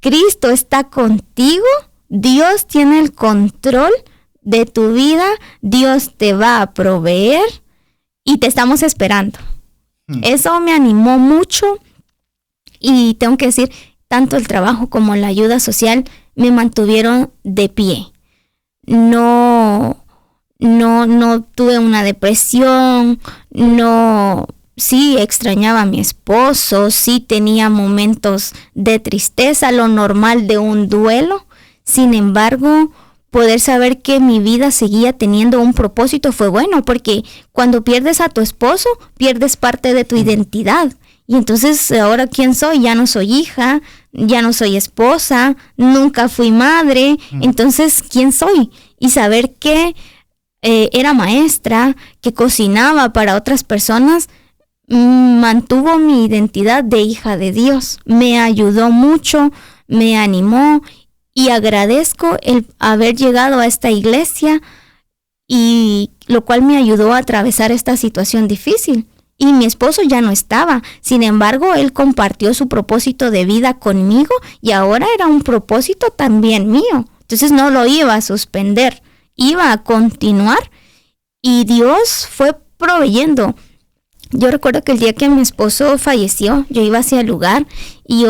Cristo está contigo, Dios tiene el control de tu vida, Dios te va a proveer y te estamos esperando. Eso me animó mucho, y tengo que decir, tanto el trabajo como la ayuda social me mantuvieron de pie. No tuve una depresión, sí extrañaba a mi esposo, sí tenía momentos de tristeza, lo normal de un duelo. Sin embargo, poder saber que mi vida seguía teniendo un propósito fue bueno, porque cuando pierdes a tu esposo, pierdes parte de tu identidad. Y entonces, ¿ahora quién soy? Ya no soy hija, ya no soy esposa, nunca fui madre. Entonces, ¿quién soy? Y saber que era maestra, que cocinaba para otras personas, mantuvo mi identidad de hija de Dios. Me ayudó mucho, me animó, y agradezco el haber llegado a esta iglesia, y lo cual me ayudó a atravesar esta situación difícil. y mi esposo ya no estaba. Sin embargo, él compartió su propósito de vida conmigo y ahora era un propósito también mío. Entonces no lo iba a suspender, iba a continuar y Dios fue proveyendo. Yo recuerdo que el día que mi esposo falleció, yo iba hacia el lugar y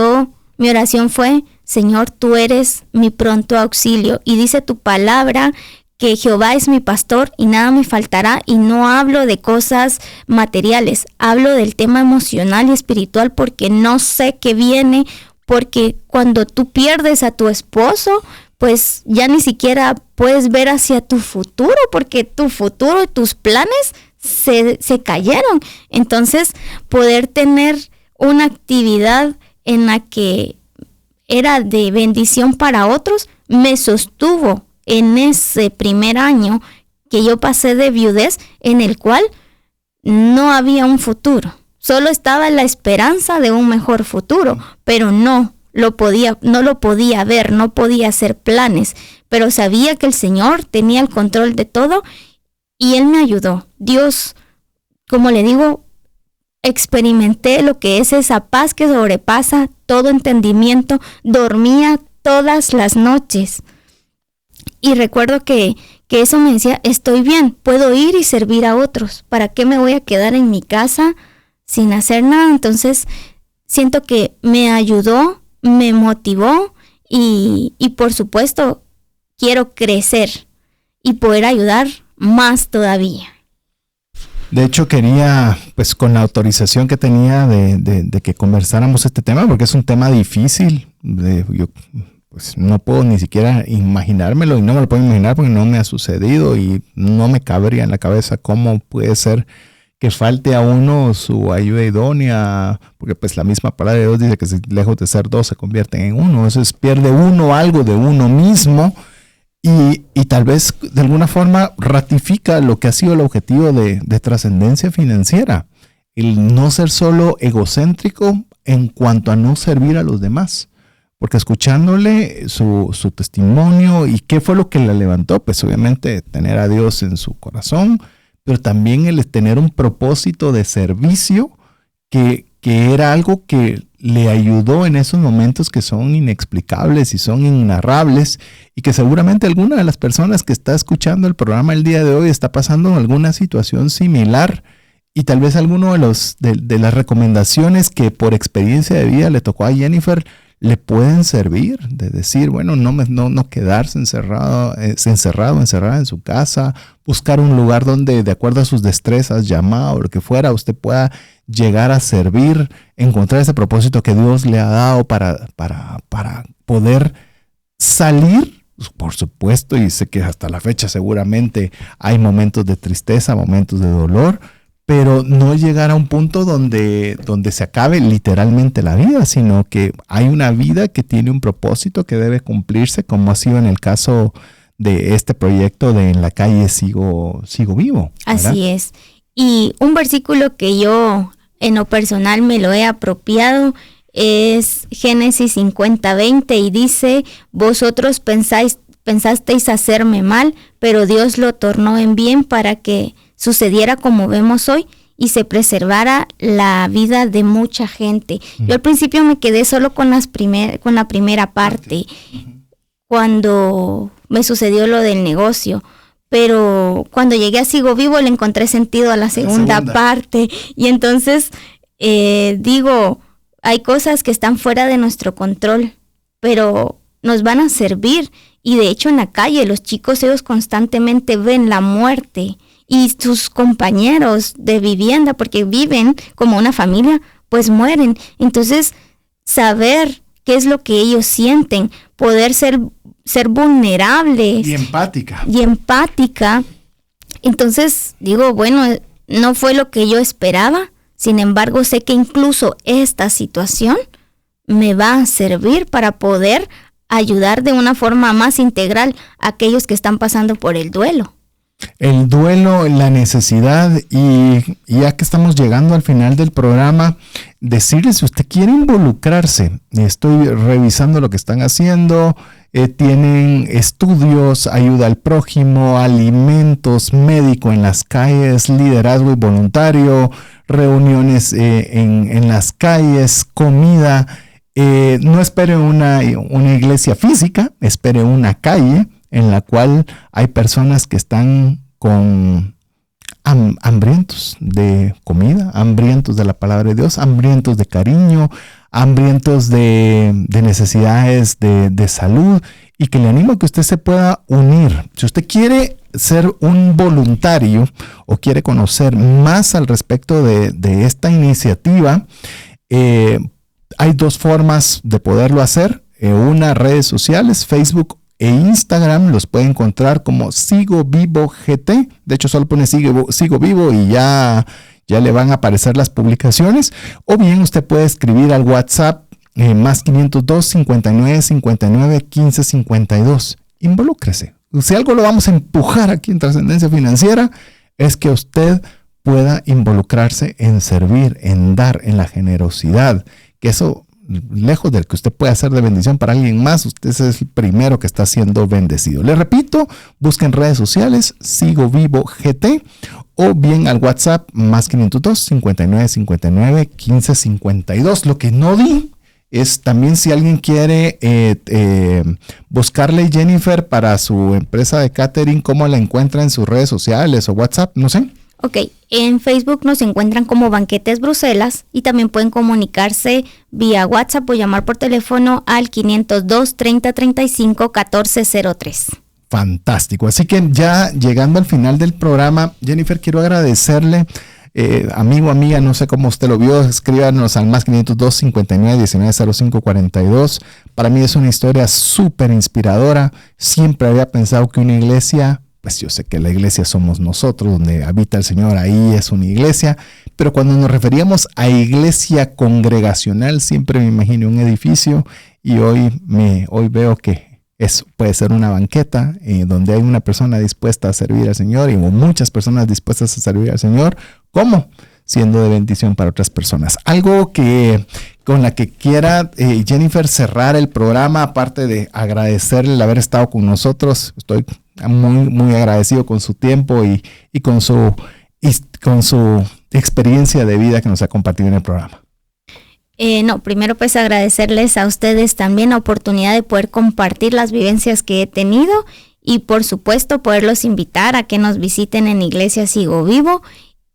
mi oración fue: Señor, tú eres mi pronto auxilio. Y dice tu palabra que Jehová es mi pastor y nada me faltará. Y no hablo de cosas materiales, hablo del tema emocional y espiritual, porque no sé qué viene, porque cuando tú pierdes a tu esposo, pues ya ni siquiera puedes ver hacia tu futuro, porque tu futuro y tus planes se cayeron. Entonces, poder tener una actividad en la que era de bendición para otros, me sostuvo en ese primer año que yo pasé de viudez, en el cual no había un futuro. Solo estaba la esperanza de un mejor futuro, pero no lo podía ver, no podía hacer planes, pero sabía que el Señor tenía el control de todo y Él me ayudó. Dios, como le digo, experimenté lo que es esa paz que sobrepasa todo entendimiento. Dormía todas las noches. Y recuerdo que eso me decía: estoy bien, puedo ir y servir a otros. ¿Para qué me voy a quedar en mi casa sin hacer nada? Entonces, siento que me ayudó, me motivó y por supuesto, quiero crecer y poder ayudar más todavía. De hecho, quería, pues con la autorización que tenía de que conversáramos este tema, porque es un tema difícil. Yo pues no puedo ni siquiera imaginármelo, y no me lo puedo imaginar porque no me ha sucedido y no me cabría en la cabeza cómo puede ser que falte a uno su ayuda idónea, porque pues la misma palabra de Dios dice que lejos de ser dos se convierten en uno. Entonces pierde uno algo de uno mismo. Y tal vez de alguna forma ratifica lo que ha sido el objetivo de trascendencia financiera, el no ser solo egocéntrico en cuanto a no servir a los demás, porque escuchándole su testimonio y qué fue lo que la levantó, pues obviamente tener a Dios en su corazón, pero también el tener un propósito de servicio que era algo que le ayudó en esos momentos que son inexplicables y son inarrables, y que seguramente alguna de las personas que está escuchando el programa el día de hoy está pasando alguna situación similar, y tal vez alguno de las recomendaciones que por experiencia de vida le tocó a Jennifer le pueden servir, de decir, bueno, no quedarse encerrada en su casa, buscar un lugar donde, de acuerdo a sus destrezas, llamado o lo que fuera, usted pueda llegar a servir, encontrar ese propósito que Dios le ha dado para poder salir. Por supuesto, y sé que hasta la fecha seguramente hay momentos de tristeza, momentos de dolor, pero no llegar a un punto donde se acabe literalmente la vida, sino que hay una vida que tiene un propósito que debe cumplirse, como ha sido en el caso de este proyecto de En la Calle Sigo Vivo, ¿verdad? Así es. Y un versículo que yo en lo personal me lo he apropiado es Génesis 50:20, y dice: vosotros pensasteis hacerme mal, pero Dios lo tornó en bien para que sucediera como vemos hoy y se preservara la vida de mucha gente. Yo al principio me quedé solo con la primera parte, cuando me sucedió lo del negocio, pero cuando llegué a Sigo Vivo le encontré sentido a la segunda parte, y entonces digo, hay cosas que están fuera de nuestro control, pero nos van a servir. Y de hecho en la calle los chicos, ellos constantemente ven la muerte, y sus compañeros de vivienda, porque viven como una familia, pues mueren. Entonces, saber qué es lo que ellos sienten, poder ser vulnerables. Y empática. Entonces, digo, bueno, no fue lo que yo esperaba. Sin embargo, sé que incluso esta situación me va a servir para poder ayudar de una forma más integral a aquellos que están pasando por el duelo. El duelo, la necesidad, y ya que estamos llegando al final del programa, decirles, si usted quiere involucrarse, y estoy revisando lo que están haciendo, tienen estudios, ayuda al prójimo, alimentos, médico en las calles, liderazgo y voluntario, reuniones en las calles, comida. No espere una iglesia física, espere una calle en la cual hay personas que están hambrientos de comida, hambrientos de la palabra de Dios, hambrientos de cariño, hambrientos de necesidades de salud, y que le animo a que usted se pueda unir. Si usted quiere ser un voluntario o quiere conocer más al respecto de esta iniciativa, hay dos formas de poderlo hacer. Una, redes sociales, Facebook e Instagram, los puede encontrar como Sigo Vivo GT. De hecho, solo pone Sigo Vivo y ya le van a aparecer las publicaciones. O bien usted puede escribir al WhatsApp más 502 59 59 15 52. Involúcrese. Si algo lo vamos a empujar aquí en Trascendencia Financiera, es que usted pueda involucrarse en servir, en dar, en la generosidad. Que eso, lejos del que usted pueda hacer de bendición para alguien más, usted es el primero que está siendo bendecido. Le repito, busquen redes sociales, Sigo Vivo GT, o bien al WhatsApp más 502 59 59 15 52. Lo que no di es también si alguien quiere buscarle Jennifer para su empresa de catering, ¿cómo la encuentra en sus redes sociales o WhatsApp? No sé. Ok, en Facebook nos encuentran como Banquetes Bruselas y también pueden comunicarse vía WhatsApp o llamar por teléfono al 502 30 35 1403. Fantástico. Así que ya llegando al final del programa, Jennifer, quiero agradecerle. Amigo, amiga, no sé cómo usted lo vio, escríbanos al más 502 59 19 05 42. Para mí es una historia súper inspiradora. Siempre había pensado que una iglesia, pues yo sé que la iglesia somos nosotros, donde habita el Señor, ahí es una iglesia, pero cuando nos referíamos a iglesia congregacional, siempre me imagino un edificio, y hoy veo que eso puede ser una banqueta donde hay una persona dispuesta a servir al Señor y muchas personas dispuestas a servir al Señor. ¿Cómo? Siendo de bendición para otras personas. Algo con la que quiera Jennifer cerrar el programa, aparte de agradecerle el haber estado con nosotros. Estoy muy, muy agradecido con su tiempo y con su experiencia de vida que nos ha compartido en el programa. Primero pues agradecerles a ustedes también la oportunidad de poder compartir las vivencias que he tenido y por supuesto poderlos invitar a que nos visiten en Iglesia Sigo Vivo.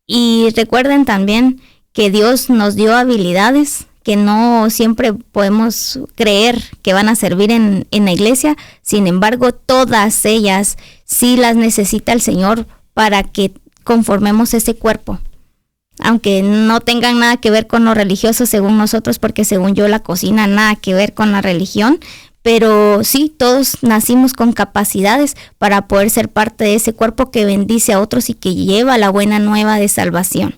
Y recuerden también que Dios nos dio habilidades que no siempre podemos creer que van a servir en la iglesia. Sin embargo, todas ellas sí las necesita el Señor para que conformemos ese cuerpo. Aunque no tengan nada que ver con lo religioso según nosotros, porque según yo la cocina nada que ver con la religión. Pero sí, todos nacimos con capacidades para poder ser parte de ese cuerpo que bendice a otros y que lleva la buena nueva de salvación.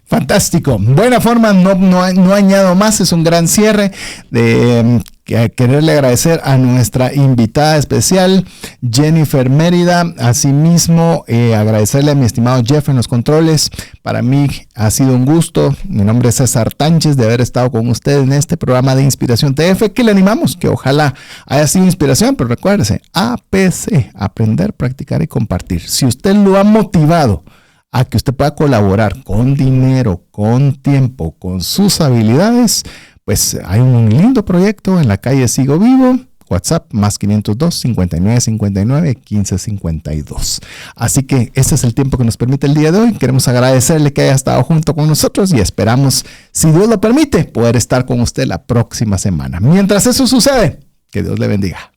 Fantástico. Buena forma, no añado más, es un gran cierre de quererle agradecer a nuestra invitada especial, Jennifer Mérida. Asimismo, agradecerle a mi estimado Jeff en los controles. Para mí ha sido un gusto. Mi nombre es César Tánchez, de haber estado con usted en este programa de Inspiración TF, que le animamos, que ojalá haya sido inspiración, pero recuérdese, APC, aprender, practicar y compartir. Si usted lo ha motivado a que usted pueda colaborar con dinero, con tiempo, con sus habilidades, pues hay un lindo proyecto en la calle Sigo Vivo, WhatsApp más 502 59 59 15 52. Así que este es el tiempo que nos permite el día de hoy. Queremos agradecerle que haya estado junto con nosotros y esperamos, si Dios lo permite, poder estar con usted la próxima semana. Mientras eso sucede, que Dios le bendiga.